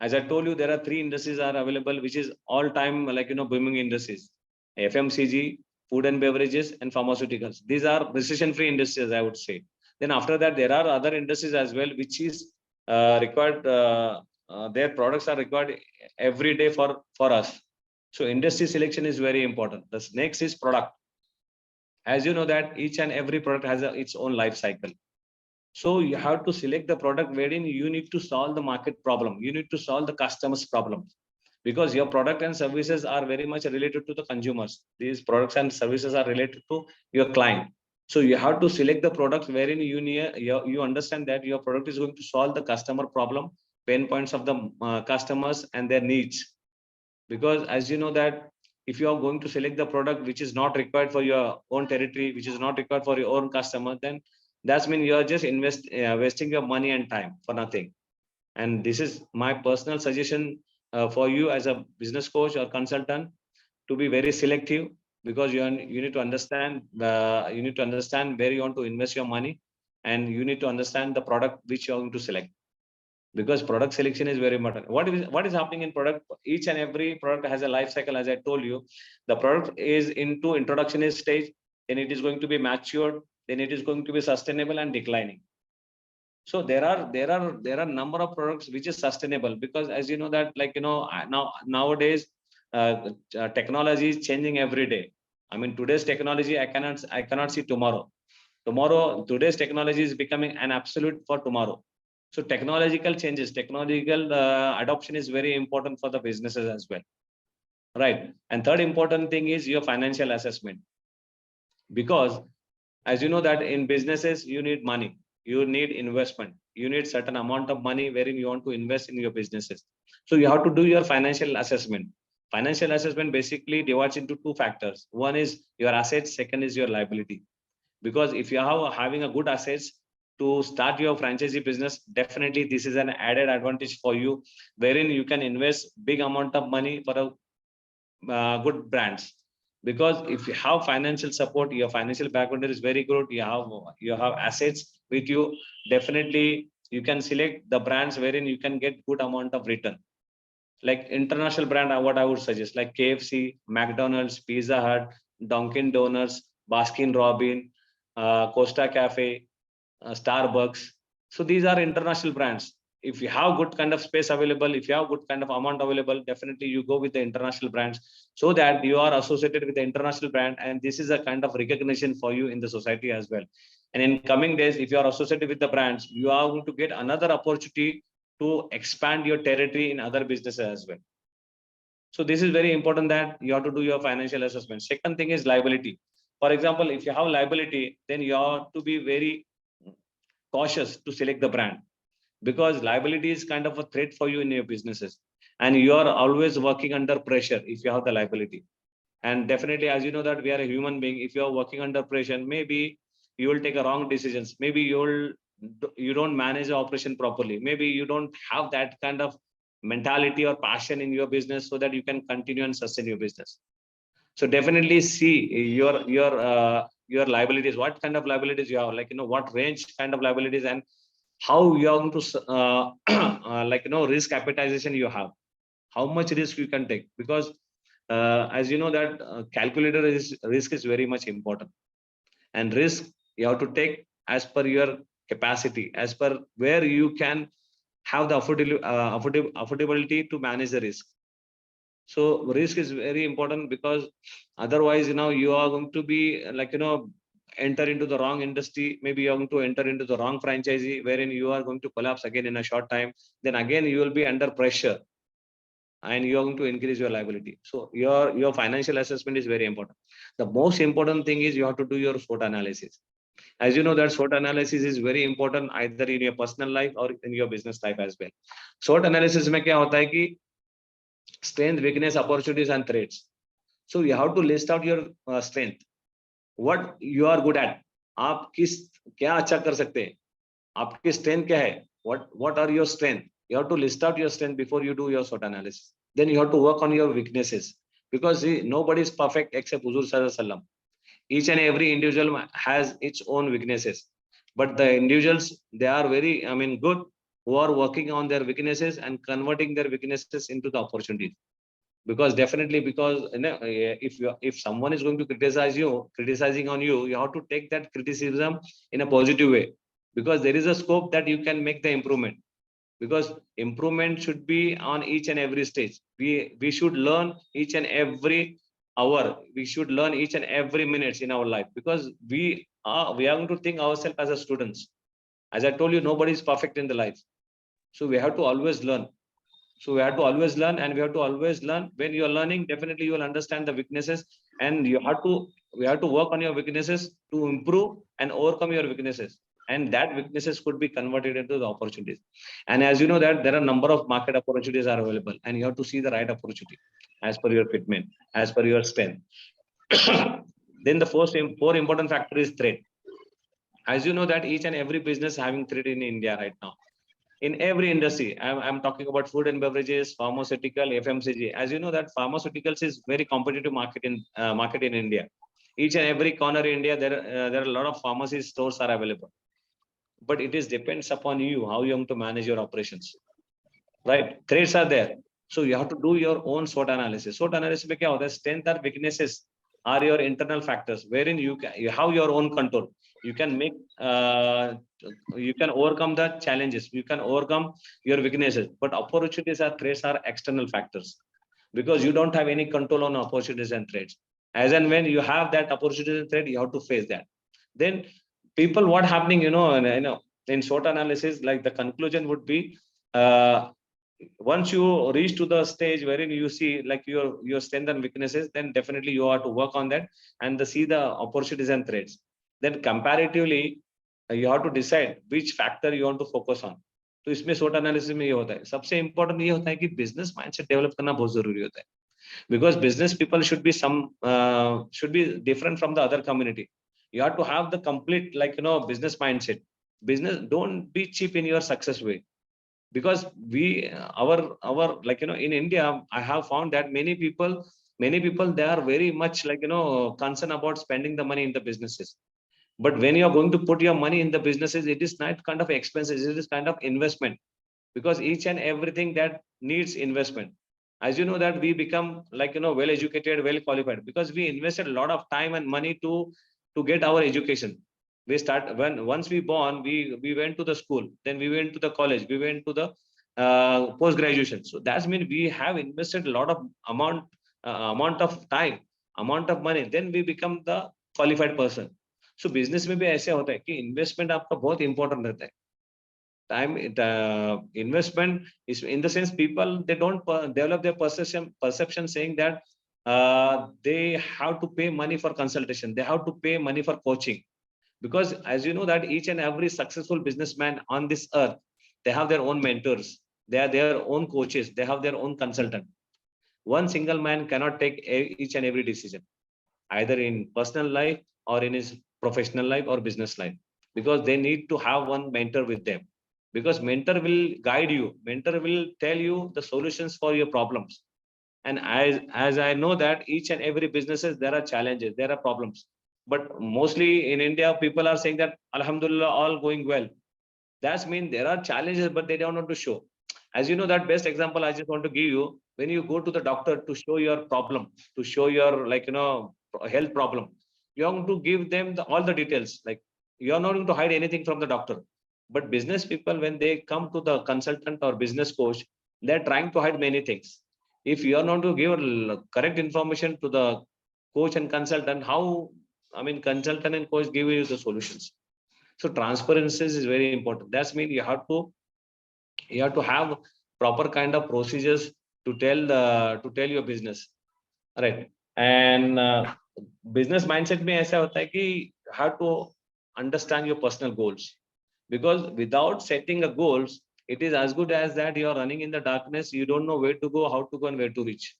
As I told you, there are 3 industries are available, which is all time booming industries: FMCG, food and beverages, and pharmaceuticals. These are recession free industries, I would say. Then after that, there are other industries as well, which is required. Their products are required every day for us. So industry selection is very important. The next is product. As you know that each and every product has its own life cycle. So you have to select the product wherein you need to solve the market problem. You need to solve the customer's problem, because your product and services are very much related to the consumers. These products and services are related to your client. So you have to select the products wherein you understand that your product is going to solve the customer problem, pain points of the customers and their needs. Because as you know that if you are going to select the product which is not required for your own territory, which is not required for your own customer, then that's mean you are just wasting your money and time for nothing. And this is my personal suggestion for you as a business coach or consultant, to be very selective, because you need to understand where you want to invest your money, and you need to understand the product which you are going to select, because product selection is very important. What is happening in product? Each and every product has a life cycle. As I told you, the product is into introduction stage, then it is going to be matured, then it is going to be sustainable and declining. So there are number of products which is sustainable, because as you know that, like, nowadays technology is changing every day. I mean, today's technology, I cannot see tomorrow. Today's technology is becoming an absolute for tomorrow. So technological changes, technological adoption is very important for the businesses as well, right? And third important thing is your financial assessment, because as you know that in businesses you need money, you need investment, you need certain amount of money wherein you want to invest in your businesses. So you have to do your financial assessment. Financial assessment basically divides into two factors. One is your assets, second is your liability. Because if you are having a good assets to start your franchisee business, definitely this is an added advantage for you, wherein you can invest big amount of money for a good brands. Because if you have financial support, your financial background is very good, you have assets with you, definitely you can select the brands wherein you can get good amount of return. Like international brand, what I would suggest, like KFC, McDonald's, Pizza Hut, Dunkin Donuts, Baskin Robin, Costa Cafe, Starbucks. So these are international brands. If you have good kind of space available, if you have good kind of amount available, definitely you go with the international brands, so that you are associated with the international brand, and this is a kind of recognition for you in the society as well. And in coming days, if you are associated with the brands, you are going to get another opportunity to expand your territory in other businesses as well. So this is very important, that you have to do your financial assessment. Second thing is liability. For example, if you have liability, then you have to be very cautious to select the brand, because liability is kind of a threat for you in your businesses, and you are always working under pressure if you have the liability. And definitely, as you know that we are a human being, if you are working under pressure, maybe you will take a wrong decisions, maybe you don't manage the operation properly, maybe you don't have that kind of mentality or passion in your business so that you can continue and sustain your business. So definitely see your liabilities, what kind of liabilities you have, like, what range kind of liabilities, and how you are going to like, risk capitalization you have, how much risk you can take. Because as you know that calculator risk is very much important, and risk you have to take as per your capacity, as per where you can have the affordability to manage the risk. So risk is very important, because otherwise, you are going to be like, enter into the wrong industry. Maybe you are going to enter into the wrong franchisee, wherein you are going to collapse again in a short time. Then again, you will be under pressure, and you are going to increase your liability. So your financial assessment is very important. The most important thing is you have to do your SWOT analysis. As you know that SWOT analysis is very important, either in your personal life or in your business life as well. SWOT analysis में क्या होता है कि strength, weakness, opportunities and threats. So you have to list out your strength, what you are good at. आप किस क्या अच्छा कर सकते हैं, आपकी strength क्या है, what are your strength. You have to list out your strength before you do your SWOT analysis. Then you have to work on your weaknesses, because see, nobody is perfect except Huzur Sallallahu Alaihi Wasallam. Each and every individual has its own weaknesses, but the individuals, they are very, good, who are working on their weaknesses and converting their weaknesses into the opportunities. Because definitely, because if someone is going to criticizing on you, you have to take that criticism in a positive way, because there is a scope that you can make the improvement. Because improvement should be on each and every stage. We should learn each and every hour, we should learn each and every minute in our life, because we are going to think ourselves as a students. As I told you, nobody is perfect in the life, so we have to always learn. So we have to always learn, and we have to always learn. When you are learning, definitely you will understand the weaknesses, and you have to we have to work on your weaknesses to improve and overcome your weaknesses. And that weaknesses could be converted into the opportunities. And as you know that there are a number of market opportunities are available, and you have to see the right opportunity as per your fitment, as per your strength. Then the four important factor is threat. As you know that each and every business having threat in India right now. In every industry, I'm talking about food and beverages, pharmaceutical, FMCG. As you know that pharmaceuticals is very competitive market in India. Each and every corner in India, there are a lot of pharmacy stores are available. But it is depends upon you how you want to manage your operations, right? Threats are there, so you have to do your own SWOT analysis. SWOT analysis में क्या होता है? Strength or weaknesses are your internal factors wherein you have your own control. You can make you can overcome the challenges, you can overcome your weaknesses, but opportunities or threats are external factors, because you don't have any control on opportunities and threats. As and when you have that opportunity and threat, you have to face that. Then people, what happening, in SWOT analysis, like the conclusion would be, once you reach to the stage wherein you see like your strength and weaknesses, then definitely you have to work on that and see the opportunities and threats. Then comparatively, you have to decide which factor you want to focus on. तो इसमें SWOT analysis में ये होता है, सबसे important ये होता है कि business mindset develop करना बहुत जरूरी होता है, because business people should be different from the other community. You have to have the complete business mindset. Business, don't be cheap in your success way, because our in India, I have found that many people they are very much concerned about spending the money in the businesses. But when you are going to put your money in the businesses, it is not kind of expenses, it is kind of investment, because each and everything that needs investment. As you know that we become well educated, well qualified, because we invested a lot of time and money to get our education. We start once we born, we went to the school, then we went to the college, we went to the post graduation. So that's mean we have invested a lot of amount of time, amount of money, then we become the qualified person. So business में भी ऐसे होता है कि investment आपका बहुत important रहता है. Time investment is in the sense people, they don't develop their perception saying that they have to pay money for consultation, they have to pay money for coaching, because as you know that each and every successful businessman on this earth, they have their own mentors, they are their own coaches, they have their own consultant. One single man cannot take each and every decision, either in personal life or in his professional life or business life, because they need to have one mentor with them, because mentor will guide you, mentor will tell you the solutions for your problems. And as I know that each and every businesses, there are challenges, there are problems, but mostly in India people are saying that alhamdulillah all going well. That's mean there are challenges, but they don't want to show. As you know that best example I just want to give you, when you go to the doctor to show your problem, to show your health problem, you are going to give them all the details, like you are not going to hide anything from the doctor. But business people, when they come to the consultant or business coach, they're trying to hide many things. If you are not to give correct information to the coach and consultant, how, consultant and coach give you the solutions. So transparency is very important. That's mean you have to have proper kind of procedures to tell your business, right? And business mindset में ऐसा होता है कि how to understand your personal goals, because without setting a goals, it is as good as that you are running in the darkness, you don't know where to go, how to go and where to reach.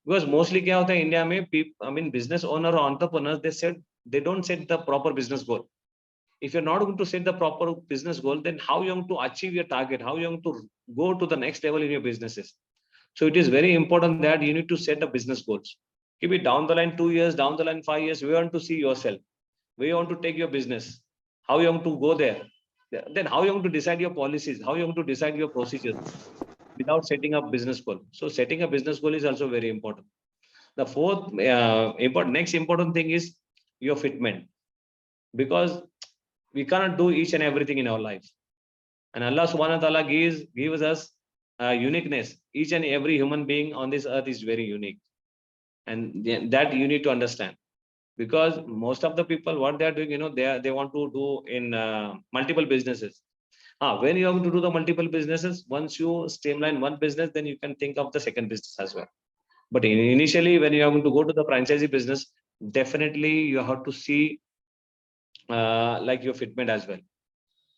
Because mostly क्या होता है India में, business owner or entrepreneurs, they don't set the proper business goal. If you're not going to set the proper business goal, then how you going to achieve your target, how you going to go to the next level in your businesses. So it is very important that you need to set the business goals. Keep it down the line 2 years, down the line 5 years, we want to see yourself, where you want to take your business, how you want to go there. Then how you want to decide your policies, how you want to decide your procedures without setting up business goal. So setting a business goal is also very important. The fourth next important thing is your fitment, because we cannot do each and everything in our life, and Allah subhanahu wa ta'ala gives us uniqueness. Each and every human being on this earth is very unique, and that you need to understand, because most of the people, what they are doing, they want to do in multiple businesses. When you have to do the multiple businesses, once you streamline one business, then you can think of the second business as well. But initially, when you are going to go to the franchisee business, definitely you have to see like your fitment as well.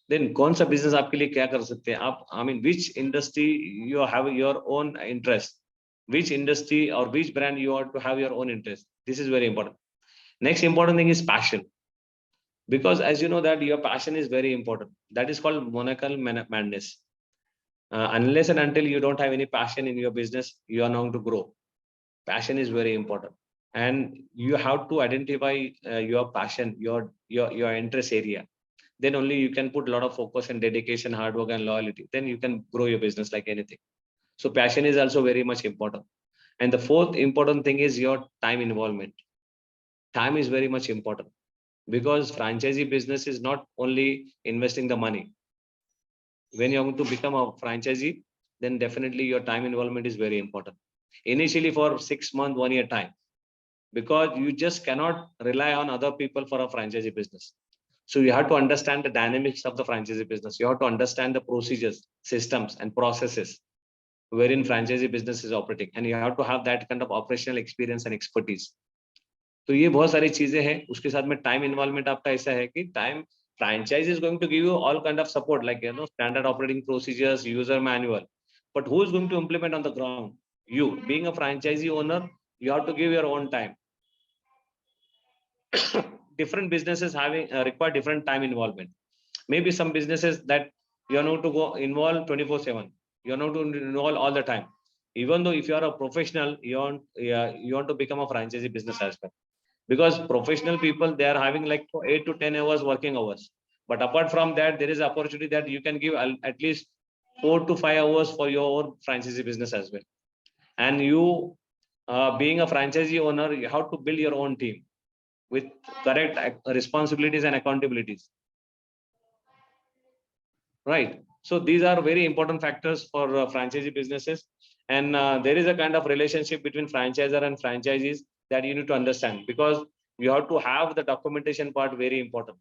Then कौन सा business आपके लिए क्या कर सकते हैं आप? I mean, which industry you have your own interest, which industry or which brand you want to have your own interest. This is very important. Next important thing is passion, because as you know that your passion is very important. That is called monocle madness. Unless and until you don't have any passion in your business, you are not going to grow. Passion is very important, and you have to identify your passion, your interest area. Then only you can put a lot of focus and dedication, hard work and loyalty. Then you can grow your business like anything. So passion is also very much important. And the fourth important thing is your time involvement. Time is very much important, because franchisee business is not only investing the money. When you're going to become a franchisee, then definitely your time involvement is very important. Initially for 6 months, 1 year time, because you just cannot rely on other people for a franchisee business. So you have to understand the dynamics of the franchisee business. You have to understand the procedures, systems and processes wherein franchisee business is operating, and you have to have that kind of operational experience and expertise. तो ये बहुत सारी चीजें हैं. उसके साथ में time involvement आपका ऐसा है कि time franchise is going to give you all kind of support, like standard operating procedures, user manual, but who is going to implement on the ground? You being a franchisee owner, you have to give your own time. Different businesses having require different time involvement. Maybe some businesses that you are not to go involved 24/7. You are not to involve all the time. Even though if you are a professional, you want to become a franchisee business as well. Because professional people, they are having like 8 to 10 hours working hours. But apart from that, there is opportunity that you can give at least 4 to 5 hours for your own franchisee business as well. And you, being a franchisee owner, you have to build your own team with correct responsibilities and accountabilities. Right. So these are very important factors for franchisee businesses. And there is a kind of relationship between franchisor and franchisees that you need to understand, because you have to have the documentation part very important,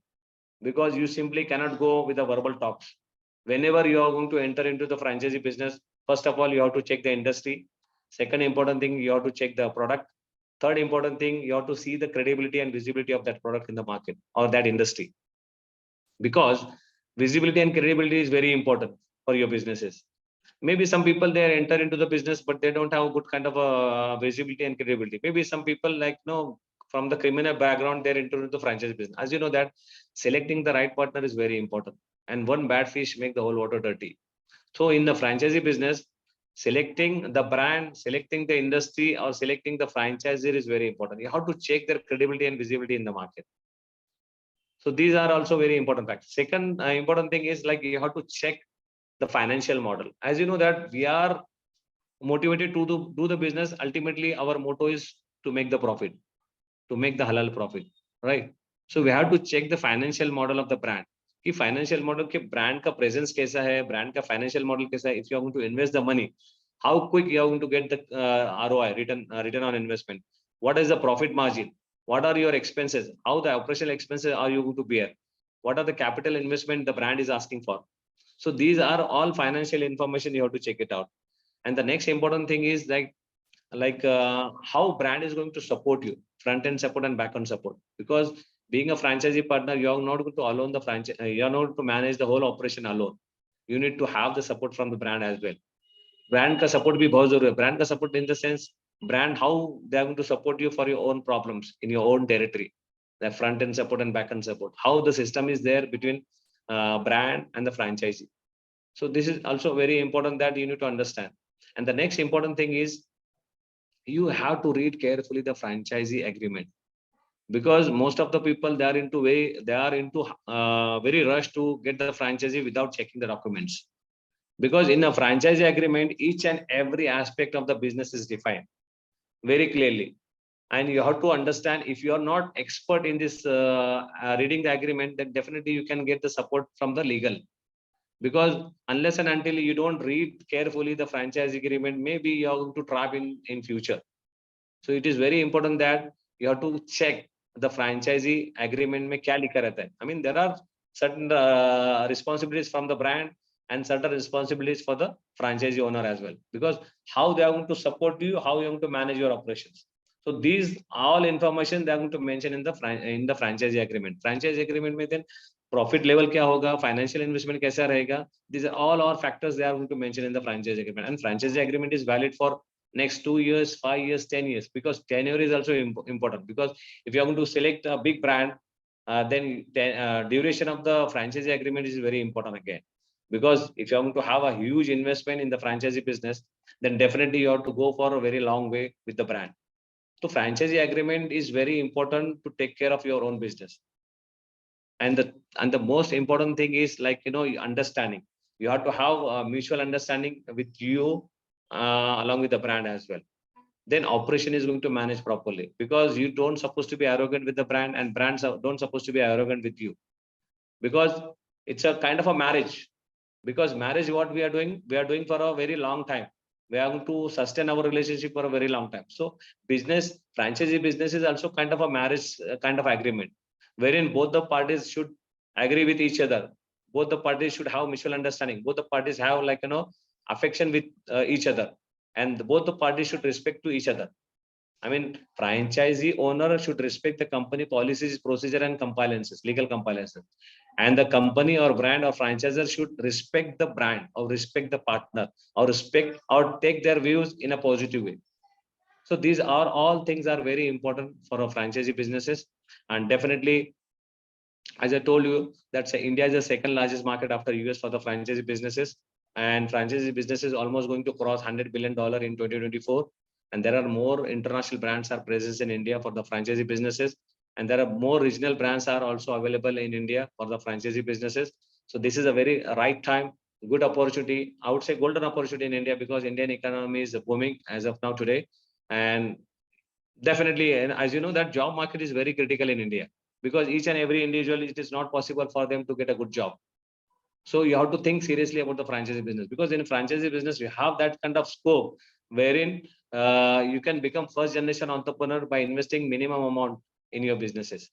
because you simply cannot go with the verbal talks. Whenever you are going to enter into the franchisee business, first of all, you have to check the industry. Second important thing, you have to check the product. Third important thing, you have to see the credibility and visibility of that product in the market or that industry. Because visibility and credibility is very important for your businesses. Maybe some people, they enter into the business, but they don't have a good kind of visibility and credibility. Maybe some people, like from the criminal background, they're into the franchise business. As you know that selecting the right partner is very important, and one bad fish make the whole water dirty. So in the franchisee business, selecting the brand, selecting the industry, or selecting the franchisor is very important. You have to check their credibility and visibility in the market. So these are also very important factors. Second important thing is, like, you have to check the financial model. As you know that we are motivated to do the business. Ultimately, our motto is to make the profit, to make the halal profit, right? So we have to check the financial model of the brand. कि financial model के brand का presence कैसा है, brand का financial model कैसा है. If you are going to invest the money, how quick you are going to get the ROI, return on investment? What is the profit margin? What are your expenses? How the operational expenses are you going to bear? What are the capital investment the brand is asking for? So these are all financial information. You have to check it out. And the next important thing is how brand is going to support you, front end support and back end support. Because being a franchisee partner, you are not going to alone the franchise. You are not going to manage the whole operation alone. You need to have the support from the brand as well. Brand का support भी बहुत जरूरी है. Brand का support in the sense, brand how they are going to support you for your own problems in your own territory. The front end support and back end support. How the system is there between brand and the franchisee. So this is also very important that you need to understand. And the next important thing is, you have to read carefully the franchisee agreement, because most of the people, they are into very rush to get the franchisee without checking the documents. Because in a franchisee agreement, each and every aspect of the business is defined very clearly. And you have to understand, if you are not expert in this reading the agreement, then definitely you can get the support from the legal. Because unless and until you don't read carefully the franchise agreement, maybe you are going to trap in future. So it is very important that you have to check the franchisee agreement में क्या लिखा रहता है. I mean, there are certain responsibilities from the brand and certain responsibilities for the franchisee owner as well. Because how they are going to support you, how you are going to manage your operations. So these all information they are going to mention in the franchisee agreement. Franchise agreement में then profit level क्या होगा, financial investment कैसा रहेगा. These are all our factors they are going to mention in the franchise agreement. And franchise agreement is valid for next 2 years, 5 years, 10 years, because tenure is also important. Because if you are going to select a big brand, then duration of the franchisee agreement is very important again. Because if you are going to have a huge investment in the franchisee business, then definitely you have to go for a very long way with the brand. So franchisee agreement is very important to take care of your own business. And the most important thing is, like, understanding. You have to have a mutual understanding with you along with the brand as well. Then operation is going to manage properly, because you don't supposed to be arrogant with the brand, and brands don't supposed to be arrogant with you, because it's a kind of a marriage. Because marriage, what we are doing for a very long time. We are going to sustain our relationship for a very long time. So franchisee business is also kind of a marriage kind of agreement, wherein both the parties should agree with each other. Both the parties should have mutual understanding. Both the parties have, like, affection with each other, and both the parties should respect to each other. I mean, franchisee owner should respect the company policies, procedure, and compliances, legal compliances. And the company or brand or franchisor should respect the brand, or respect the partner, or respect or take their views in a positive way. So these are all things are very important for our franchisee businesses. And definitely, as I told you, that India is the second largest market after US for the franchisee businesses. And franchisee business is almost going to cross $100 billion in 2024. And there are more international brands are present in India for the franchisee businesses. And there are more regional brands are also available in India for the franchisee businesses. So this is a very right time, good opportunity. I would say golden opportunity in India, because Indian economy is booming as of now today. And definitely, and as you know, that job market is very critical in India, because each and every individual, it is not possible for them to get a good job. So you have to think seriously about the franchisee business, because in franchisee business, you have that kind of scope wherein you can become first generation entrepreneur by investing minimum amount in your businesses.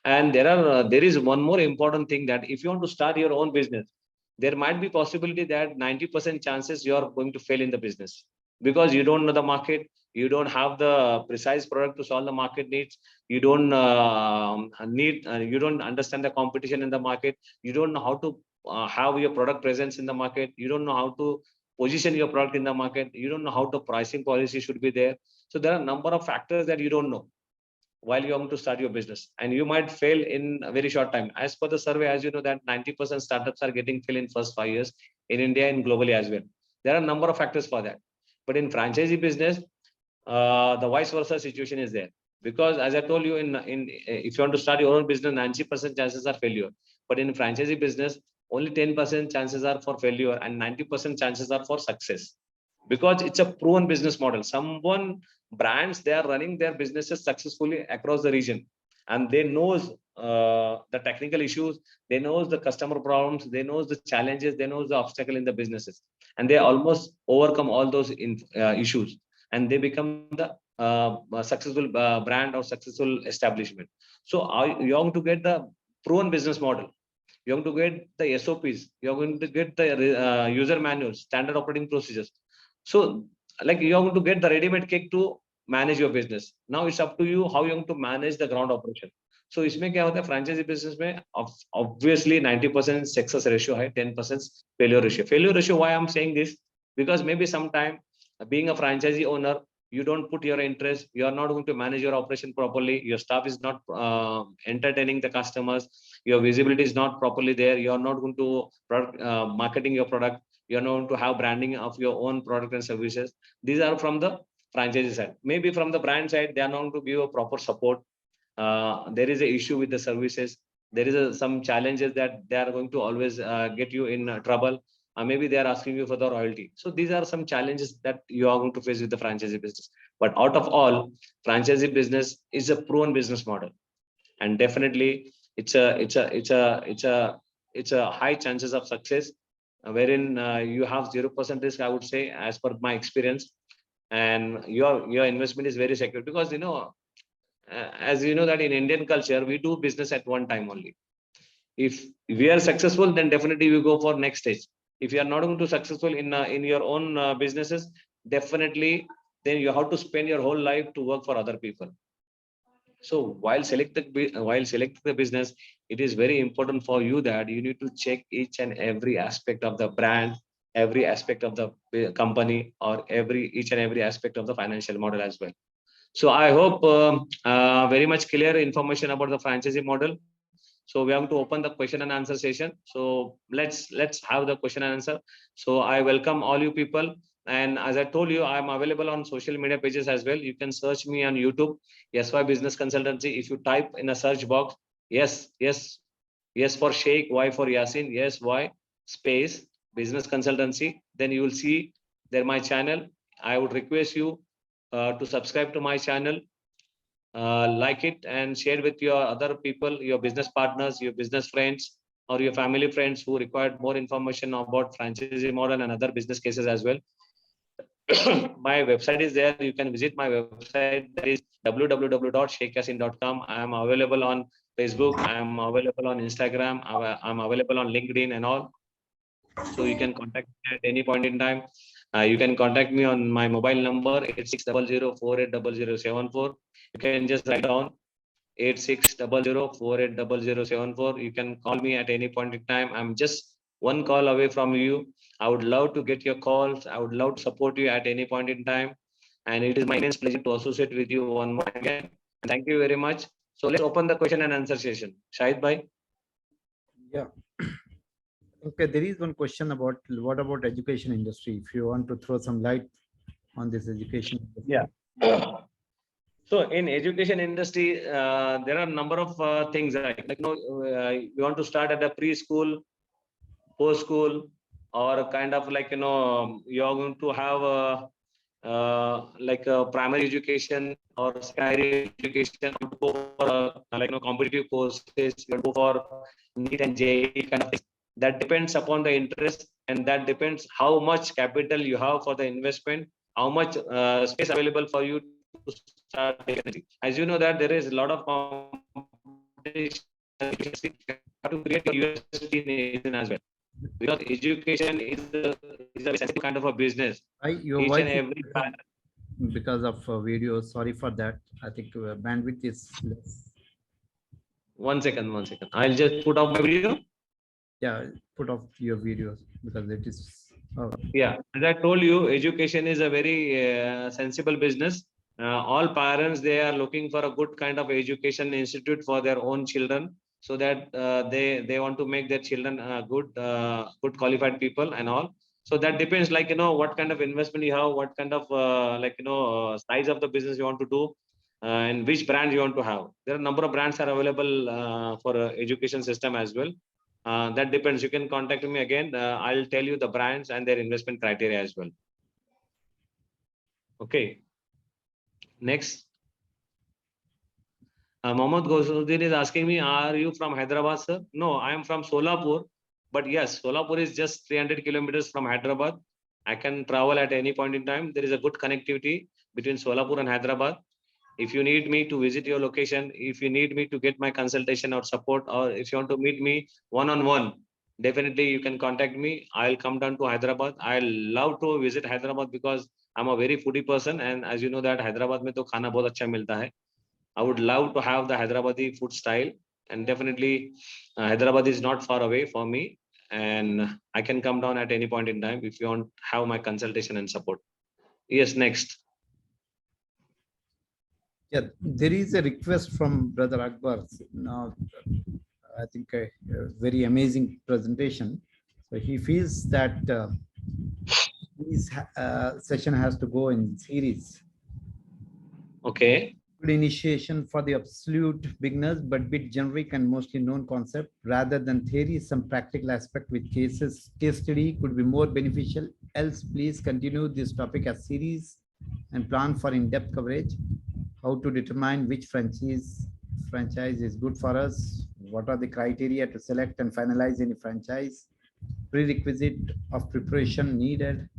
And there is one more important thing, that if you want to start your own business, there might be possibility that 90% chances you are going to fail in the business, because you don't know the market, you don't have the precise product to solve the market needs, you don't you don't understand the competition in the market, you don't know how to have your product presence in the market, you don't know how to position your product in the market, you don't know how the pricing policy should be there. So there are a number of factors that you don't know while you are going to start your business, and you might fail in a very short time. As per the survey, as you know, that 90% startups are getting failed in first 5 years in India and globally as well. There are a number of factors for that. But in franchisee business, the vice versa situation is there, because as I told you, if you want to start your own business, 90% chances are failure. But in franchisee business, only 10% chances are for failure, and 90% chances are for success, because it's a proven business model. Brands, they are running their businesses successfully across the region, and they knows the technical issues, they knows the customer problems, they knows the challenges, they knows the obstacle in the businesses, and they almost overcome all those issues, and they become the successful brand or successful establishment. So you want to get the proven business model, you have to get the SOPs, you're going to get the user manuals, standard operating procedures. So, like, you have to get the ready-made cake to manage your business. Now it's up to you how you have to manage the ground operation. So इसमें क्या होता है franchisee business में, obviously 90% success ratio है, 10% failure ratio. Failure ratio, why I'm saying this? Because maybe sometime being a franchisee owner, you don't put your interest, you are not going to manage your operation properly, your staff is not entertaining the customers, your visibility is not properly there, you are not going to marketing your product, you are not going to have branding of your own product and services. These are from the franchisee side. Maybe from the brand side, they are not going to give a proper support. There is an issue with the services. There is some challenges that they are going to always get you in trouble. Maybe they are asking you for the royalty. So these are some challenges that you are going to face with the franchisee business. But out of all, franchisee business is a proven business model, and definitely it's a high chances of success, wherein you have 0% risk, I would say, as per my experience, and your investment is very secure, because as you know that in Indian culture, we do business at one time only. If we are successful, then definitely we go for next stage. If you are not going to successful in your own businesses, definitely then you have to spend your whole life to work for other people. So while selecting the business, it is very important for you that you need to check each and every aspect of the brand, every aspect of the company, or each and every aspect of the financial model as well. So I hope very much clear information about the franchisee model. So we have to open the question and answer session. So let's have the question and answer. So I welcome all you people. And as I told you, I'm available on social media pages as well. You can search me on YouTube, SY Business Consultancy. If you type in a search box, yes for Sheikh, Y for Yasin, yes, Y space Business Consultancy, then you will see there my channel. I would request you to subscribe to my channel, like it and share with your other people, your business partners, your business friends, or your family friends who required more information about franchisee model and other business cases as well. My website is there. You can visit my website. That is www.shaikyasin.com. I am available on Facebook. I am available on Instagram. I'm available on LinkedIn and all. So you can contact me at any point in time. You can contact me on my mobile number 8600480074. You can just write down 8600480074. You can call me at any point in time. I'm just one call away from you. I would love to get your calls. I would love to support you at any point in time. And it is my immense pleasure to associate with you one more again. Thank you very much. So let's open the question and answer session. Shahid bhai. Yeah. Okay, there is one question about what about education industry? If you want to throw some light on this education industry. Yeah. So in education industry, there are a number of things like you want to start at the preschool, post school, or kind of like you're going to have like a primary education or secondary education, go for competitive courses, you go for NEET and JEE kind of things. That depends upon the interest, and that depends how much capital you have for the investment, how much space available for you to start. As you know that there is a lot of competition to create your USP in as well, because education is a sensitive kind of a business. Your Each voice and every because of video. Sorry for that. I think bandwidth is less. One second. I'll just put off my video. Yeah, put off your videos because it is. Yeah, as I told you, education is a very sensible business. All parents, they are looking for a good kind of education institute for their own children, so that they want to make their children good qualified people and all. So that depends, like what kind of investment you have, what kind of size of the business you want to do, and which brand you want to have. There are a number of brands are available for education system as well. That depends. You can contact me again. I'll tell you the brands and their investment criteria as well. Okay. Next. Mohammad Gosudin is asking me, are you from Hyderabad, sir? No, I am from Solapur. But yes, Solapur is just 300 kilometers from Hyderabad. I can travel at any point in time. There is a good connectivity between Solapur and Hyderabad. If you need me to visit your location, if you need me to get my consultation or support, or if you want to meet me one-on-one, definitely you can contact me. I'll come down to Hyderabad. I love to visit Hyderabad because I'm a very foodie person, and as you know that Hyderabad mein to khana bahut acha milta hai. I would love to have the Hyderabadi food style, and definitely Hyderabad is not far away for me, and I can come down at any point in time if you want to have my consultation and support. Yes, next. Yeah, there is a request from Brother Akbar. Now, I think a very amazing presentation. So he feels that this session has to go in series. Okay. Good initiation for the absolute beginners, but bit generic and mostly known concept rather than theory. Some practical aspect with case study could be more beneficial. Else, please continue this topic as series and plan for in-depth coverage. How to determine which franchise is good for us? What are the criteria to select and finalize any franchise? Prerequisite of preparation needed,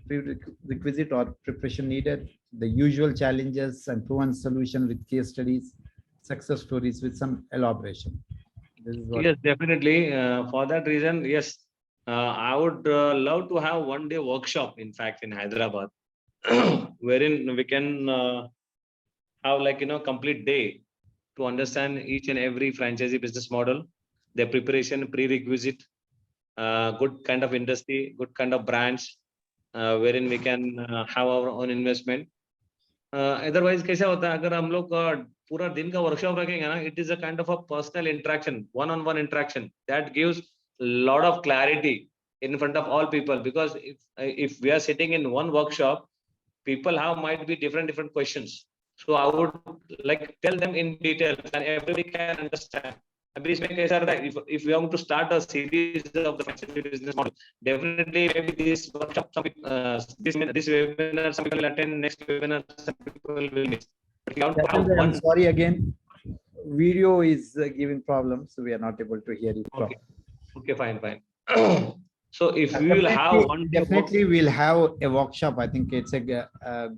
prerequisite or preparation needed, the usual challenges and proven solution with case studies, success stories with some elaboration. This is what. Yes, definitely. For that reason, yes, I would love to have one day workshop, in fact, in Hyderabad. wherein we can have like, complete day to understand each and every franchisee business model, their preparation, prerequisite, good kind of industry, good kind of branch, wherein we can have our own investment. Otherwise कैसा होता है अगर हम लोग पूरा दिन का workshop रखेंगे ना, it is a kind of a personal interaction, one-on-one interaction that gives lot of clarity in front of all people, because if we are sitting in one workshop, people have might be different questions. So I would like tell them in detail and everybody can understand. अभी इसमें कैसा रहता है, if we want to start a series of the franchisee business model, definitely maybe this workshop, this webinar some people will attend, next webinar some people will miss. But you have to have I'm one. sorry again. Video is giving problems, so we are not able to hear you. Okay, okay, fine. So if we will have one, definitely we'll have a workshop. I think it's a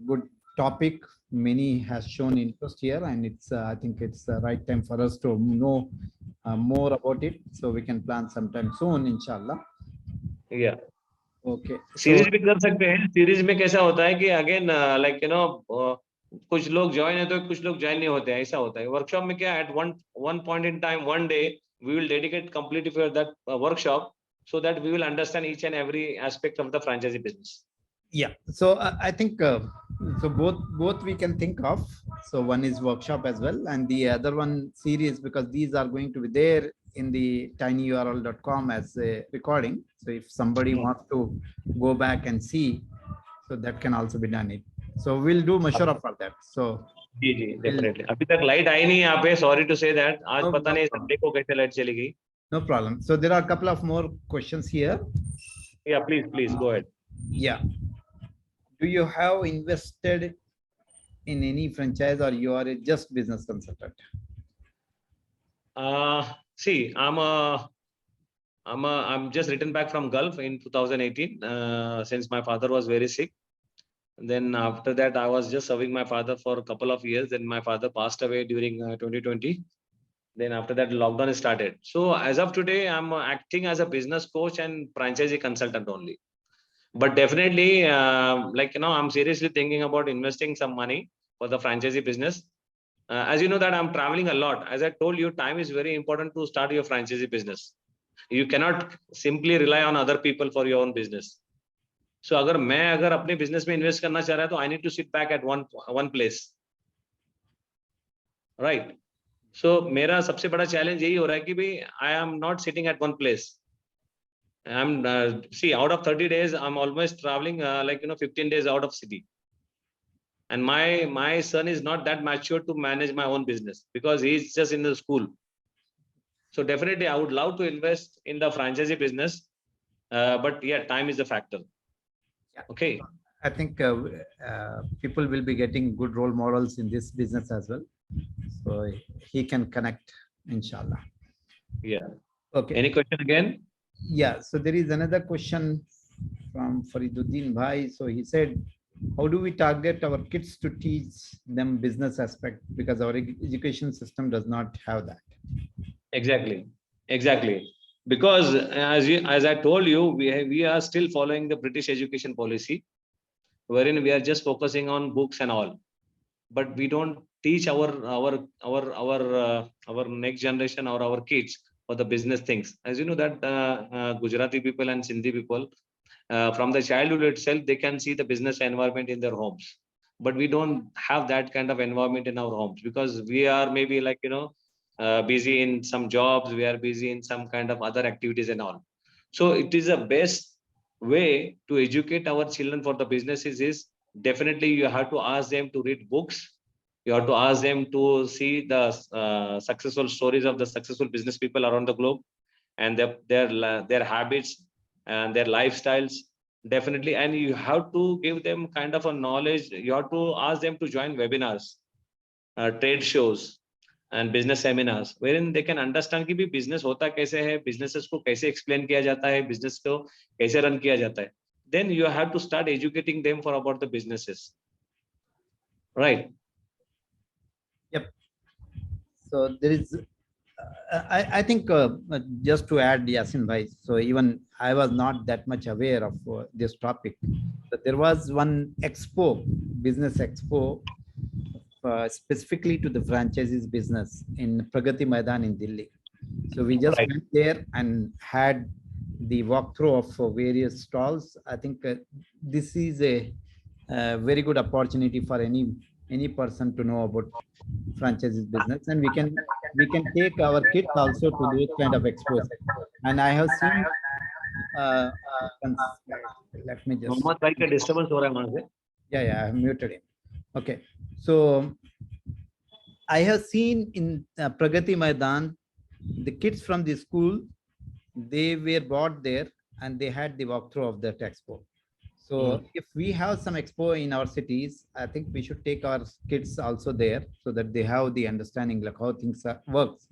good topic. Many has shown interest here, and it's I think it's the right time for us to know more about it, so we can plan sometime soon, inshallah. yeah. Okay. Series भी कर सकते हैं. Series में कैसा होता है कि again like कुछ लोग ज्वाइन है तो कुछ लोग ज्वाइन नहीं होते हैं, ऐसा होता है. वर्कशॉप में क्या, at one point in time, one day we will dedicate completely for that workshop, so that we will understand each and every aspect of the franchisee business. Yeah, so I think so both we can think of. So one is workshop as well, and the other one series, because these are going to be there in the tinyurl.com as a recording. So if somebody wants to go back and see, so that can also be done it. So we'll do mashwara for that. So जी definitely. अभी तक light आई नहीं यहाँ पे, sorry to say that. आज पता नहीं Sunday को कैसे लाइट चली गई. No problem. So there are a couple of more questions here. Yeah, please go ahead. Yeah. Do you have invested in any franchise, or you are just business consultant? See, I'm just returned back from Gulf in 2018, since my father was very sick. Then after that, I was just serving my father for a couple of years. Then my father passed away during 2020. Then after that, lockdown started. So as of today, I'm acting as a business coach and franchisee consultant only. But definitely, I'm seriously thinking about investing some money for the franchisee business. As you know that I'm traveling a lot. As I told you, time is very important to start your franchisee business. You cannot simply rely on other people for your own business. So अगर अपने business में invest करना चाह रहा है तो I need to sit back at one place, right? So मेरा सबसे बड़ा challenge यही हो रहा है कि भाई I am not sitting at one place. I'm see, out of 30 days I'm almost traveling 15 days out of city, and my son is not that mature to manage my own business because he's just in the school. So definitely I would love to invest in the franchisee business, but yeah, time is a factor. Okay. I think people will be getting good role models in this business as well, so he can connect, inshallah. Yeah. Okay. Any question again? Yeah. So there is another question from Fariduddin Bhai. So he said, how do we target our kids to teach them business aspect, because our education system does not have that? Exactly. Because as I told you, we are still following the British education policy, wherein we are just focusing on books and all, but we don't teach our next generation or our kids for the business things. As you know that Gujarati people and Sindhi people, from the childhood itself, they can see the business environment in their homes, but we don't have that kind of environment in our homes because we are maybe busy in some jobs, we are busy in some kind of other activities and all. So it is the best way to educate our children for the businesses is definitely you have to ask them to read books. You have to ask them to see the successful stories of the successful business people around the globe and their habits and their lifestyles. Definitely. And you have to give them kind of a knowledge. You have to ask them to join webinars, trade shows, and business seminars, wherein they can understand कि भी business होता कैसे है, businesses को कैसे explain किया जाता है, business को कैसे run किया जाता है. Then you have to start educating them for about the businesses, right? Yep. So there is, I think just to add, Yasin bhai, so even I was not that much aware of this topic. But there was one expo business expo specifically to the franchises business in Pragati Maidan in Delhi. So we just Right. went there and had the walkthrough of various stalls. I think this is a very good opportunity for any person to know about franchises business, and we can take our kids also to those kind of expos. And I have seen. Uh, let me just. Mohammad भाई का disturbance हो रहा है वहाँ से. Yeah, I have muted him. Okay, so I have seen in Pragati Maidan, the kids from the school, they were brought there and they had the walkthrough of that expo. So if we have some expo in our cities, I think we should take our kids also there so that they have the understanding like how things works.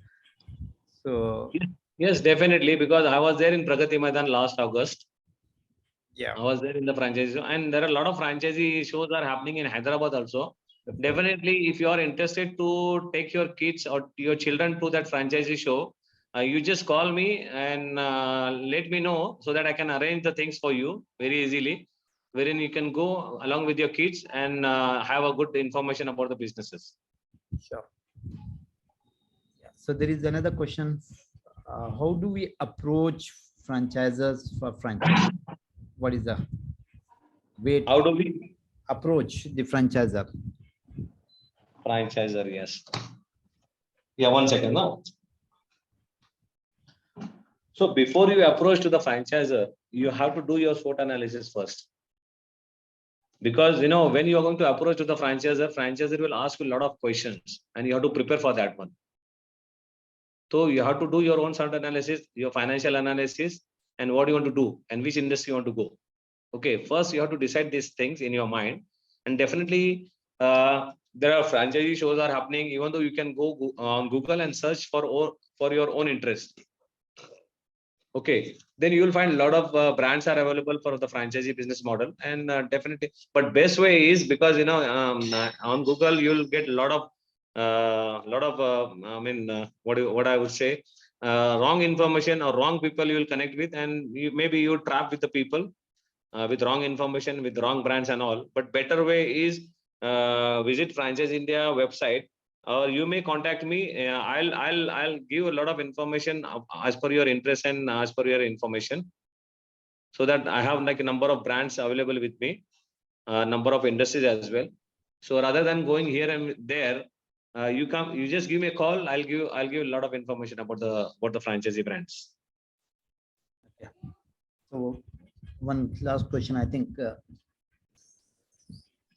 So Yes, definitely, because I was there in Pragati Maidan last August. yeah, I was there in the franchise, and there are a lot of franchisee shows are happening in Hyderabad also. Definitely, if you are interested to take your kids or your children to that franchisee show, you just call me and let me know so that I can arrange the things for you very easily, wherein you can go along with your kids and have a good information about the businesses. sure. Yeah. So there is another question. How do we approach franchisers for franchise? What is the way How to do we approach the franchisor? franchisor? Yes. Yeah, 1 second now. So before you approach to the franchisor, you have to do your SWOT analysis first. Because when you are going to approach to the franchisor will ask you a lot of questions and you have to prepare for that one. So you have to do your own SWOT analysis, your financial analysis, and what you want to do and which industry you want to go. Okay, first you have to decide these things in your mind, and definitely there are franchisee shows are happening. Even though you can go on Google and search for your own interest. Okay, then you will find a lot of brands are available for the franchisee business model, and definitely, but best way is because on Google you will get a lot of what I would say, wrong information or wrong people you will connect with, and maybe you trap with the people with wrong information, with wrong brands and all. But better way is visit Franchise India website, or you may contact me. I'll give a lot of information as per your interest and as per your information, so that I have like a number of brands available with me, number of industries as well. So rather than going here and there, you just give me a call. I'll give a lot of information about the franchisee brands. Okay. So one last question, I think.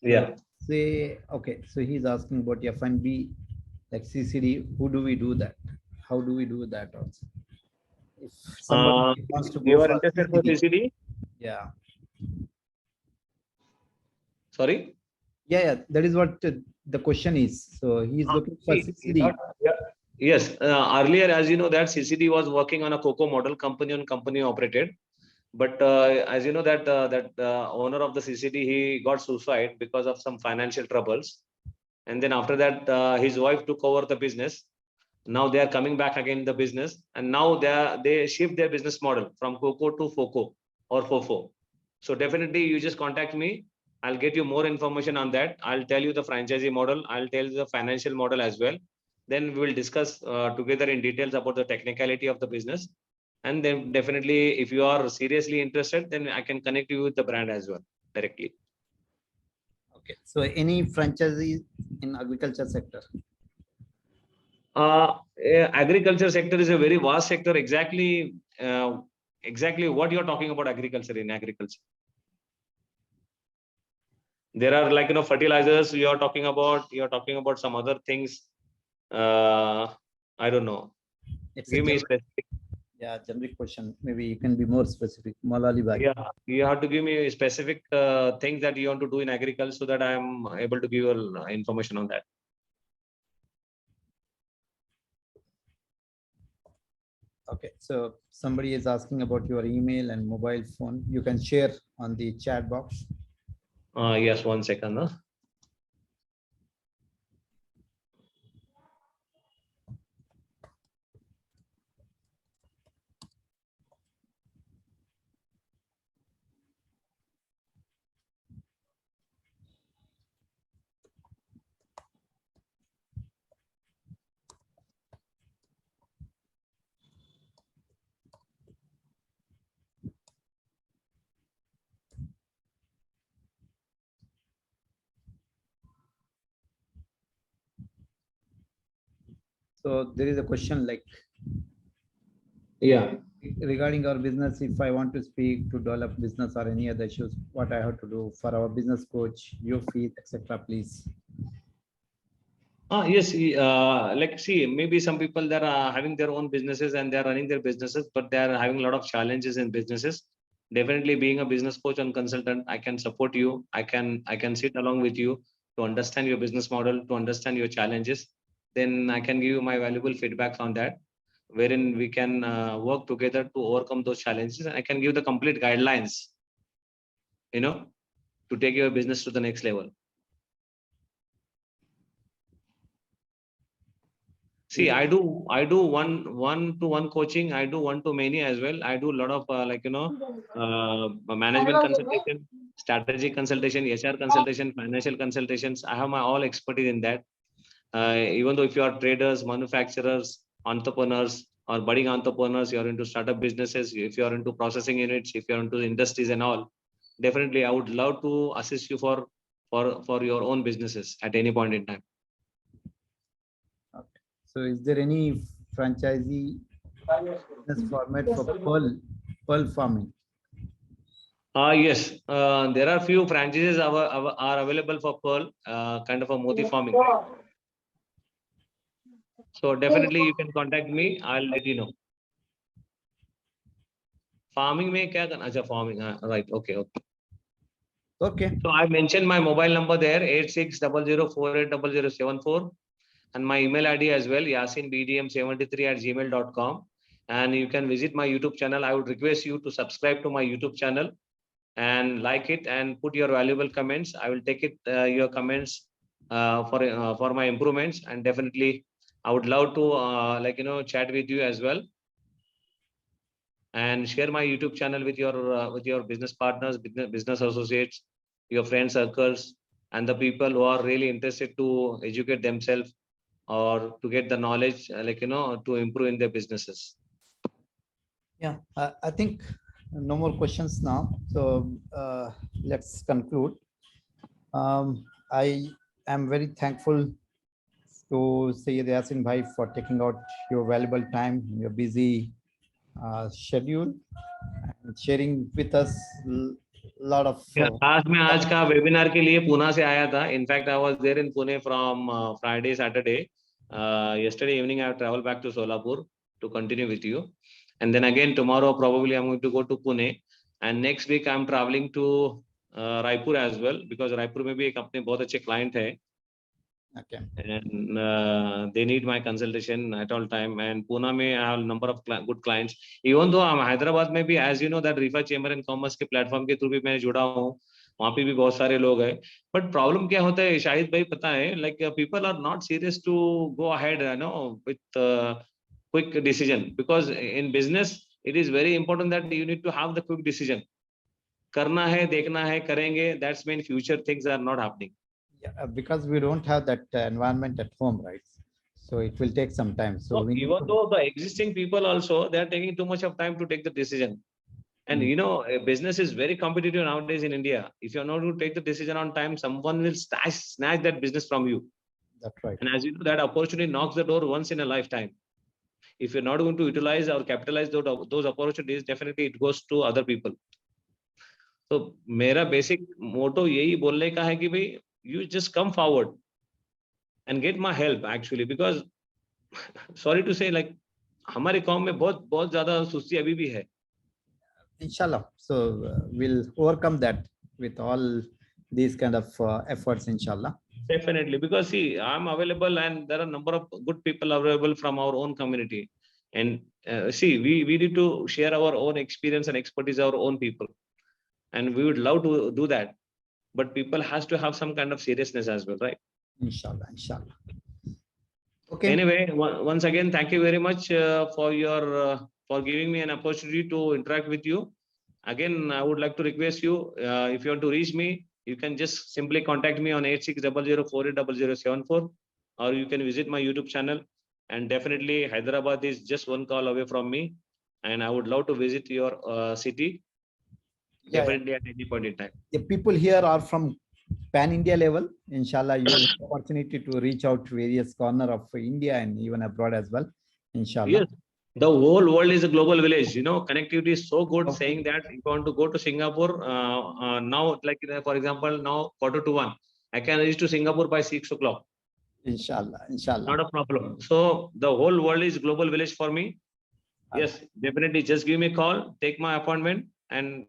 Yeah. Say, okay, so he's asking about F&B, like CCD. Who do we do that? How do we do that also? If somebody wants to You go are for interested for CCD? yeah. Sorry. Yeah, that is what the question is. So he's looking for CCD. Yes. Earlier, as you know, that CCD was working on a COCO model, company operated. But as you know that owner of the CCD, he got suicide because of some financial troubles, and then after that his wife took over the business. Now they are coming back again in the business, and now they shift their business model from COCO to FOCO or FOFO. So definitely you just contact me. I'll get you more information on that. I'll tell you the franchisee model. I'll tell you the financial model as well. Then we will discuss together in details about the technicality of the business. And then definitely, if you are seriously interested, then I can connect you with the brand as well directly. Okay. So any franchisee in agriculture sector? Agriculture sector is a very vast sector. Exactly what you're talking about agriculture in agriculture. There are like fertilizers you're talking about some other things. I don't know. Give me specific. Yeah, generic question. Maybe you can be more specific. Malali Bhai. Yeah, you have to give me specific things that you want to do in agriculture so that I am able to give you information on that. Okay, so somebody is asking about your email and mobile phone. You can share on the chat box. Yes, 1 second. So there is a question like Yeah. regarding our business, if I want to speak to develop business or any other issues, what I have to do for our business coach, your fees, etc. Please. Yes, like see, maybe some people that are having their own businesses and they're running their businesses, but they are having a lot of challenges in businesses. Definitely being a business coach and consultant, I can support you. I can sit along with you to understand your business model, to understand your challenges. Then I can give you my valuable feedback on that, wherein we can work together to overcome those challenges. And I can give the complete guidelines, you know, to take your business to the next level. See, I do one-to-one coaching. I do one-to-many as well. I do a lot of management consultation, strategy consultation, HR consultation, financial consultations. I have my all expertise in that. Even though if you are traders, manufacturers, entrepreneurs, or budding entrepreneurs, you are into startup businesses, if you are into processing units, if you are into industries and all, definitely I would love to assist you for your own businesses at any point in time. So is there any franchisee business format for pearl farming? Yes, there are few franchises are available for pearl, kind of a moti farming. Right? So definitely you can contact me. I'll let you know. Farming में क्या करना? अच्छा, farming. Right. Okay. Okay. Okay. So I mentioned my mobile number there, 8600480074, and my email ID as well, yasinbdm73@gmail.com. And you can visit my YouTube channel. I would request you to subscribe to my YouTube channel and like it and put your valuable comments. I will take it your comments for my improvements, and definitely I would love to chat with you as well, and share my YouTube channel with your business partners, business associates, your friend circles, and the people who are really interested to educate themselves or to get the knowledge to improve in their businesses. Yeah, I think no more questions now. So let's conclude. I am very thankful to Shaikh Yasin Bhai for taking out your valuable time in your busy schedule and sharing with us a lot of. आज मैं आज का webinar के लिए पुणे से आया था. In fact I was there in Pune from Friday Saturday. Yesterday evening I have traveled back to Solapur to continue with you, and then again tomorrow probably I'm going to go to Pune, and next week I'm traveling to Raipur as well, because Raipur में भी एक अपने बहुत अच्छे client है. Okay. And they need my consultation at all time. And Pune mein I have a number of good clients. Even though I'm Hyderabad में भी, as you know, that Rifa Chamber and Commerce के platform के through भी मैं जुड़ा हूँ, वहाँ पे भी बहुत सारे लोग हैं. But problem क्या होता है शाहिद भाई पता है, like people are not serious to go ahead, with quick decision, because in business it is very important that you need to have the quick decision. करना है, देखना है, करेंगे. That's mean future things are not happening. Yeah, because we don't have that environment at home, right? So it will take some time. So even though the existing people also, they are taking too much of time to take the decision. And a business is very competitive nowadays in India. If you're not going to take the decision on time, someone will snatch that business from you. That's right. And as you know, that opportunity knocks the door once in a lifetime. If you're not going to utilize or capitalize those opportunities, definitely it goes to other people. So मेरा basic motto यही बोलने का है कि भाई, you just come forward and get my help actually, because sorry to say, like हमारे कौम में बहुत ज़्यादा सुस्ती अभी भी है. Inshallah. So we'll overcome that with all these kind of efforts, inshallah. Definitely, because see, I'm available and there are a number of good people available from our own community. And see, we need to share our own experience and expertise, our own people. And we would love to do that. But people has to have some kind of seriousness as well, right? Inshallah, inshallah. Okay. Anyway, once again, thank you very much for giving me an opportunity to interact with you. Again, I would like to request you, if you want to reach me, you can just simply contact me on 8600480074, or you can visit my YouTube channel. And definitely Hyderabad is just one call away from me, and I would love to visit your city. Definitely at any point in time. The people here are from pan-India level, inshallah, you will have opportunity to reach out to various corner of India and even abroad as well, inshallah. Yes, the whole world is a global village. Connectivity is so good. Okay. Saying that if you want to go to Singapore now, like for example, now quarter to 1, I can reach to Singapore by 6 o'clock. Inshallah, inshallah. Not a problem. So the whole world is global village for me. Yes, definitely. Just give me a call, take my appointment, and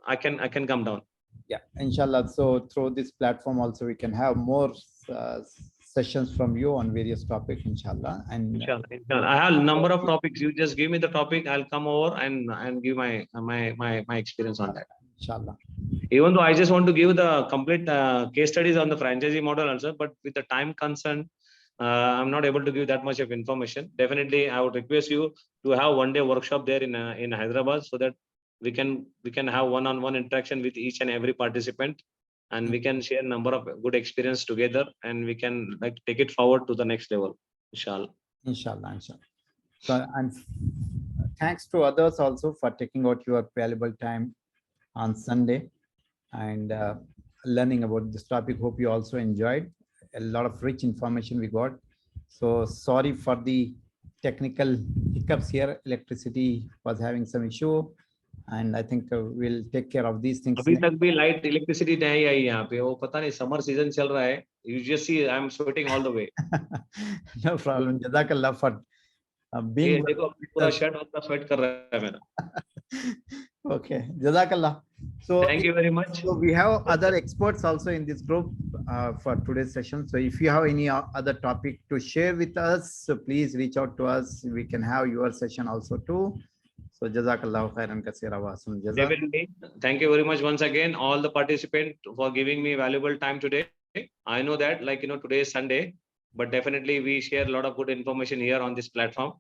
I can come down. Yeah, inshallah. So through this platform also we can have more sessions from you on various topics, inshallah. And Inshallah, inshallah. I have a number of topics. You just give me the topic. I'll come over and give my experience on that. inshallah. Even though I just want to give the complete case studies on the franchisee model also, but with the time concern, I'm not able to give that much of information. Definitely, I would request you to have one day workshop there in Hyderabad, so that we can have one-on-one interaction with each and every participant, and we can share a number of good experience together, and we can like take it forward to the next level. Inshallah. Inshallah, inshallah. So, and thanks to others also for taking out your valuable time on Sunday and learning about this topic. Hope you also enjoyed. A lot of rich information we got. So sorry for the technical hiccups here. Electricity was having some issue, and I think we'll take care of these things. अभी तक भी light electricity नहीं आई यहाँ पे, वो पता नहीं summer season चल रहा है. You just see I'm sweating all the way. No problem. Jazakallah for ये being. देखो पूरा shirt अपना sweat कर रहा है मेरा. Okay, Jazakallah. So Thank you very much. So we have other experts also in this group for today's session. So if you have any other topic to share with us, so please reach out to us. We can have your session also too. So Jazakallah khairan kaseera wa ahsan jaza. Definitely. Thank you very much once again, all the participants, for giving me valuable time today. I know that today is Sunday, but definitely we share a lot of good information here on this platform.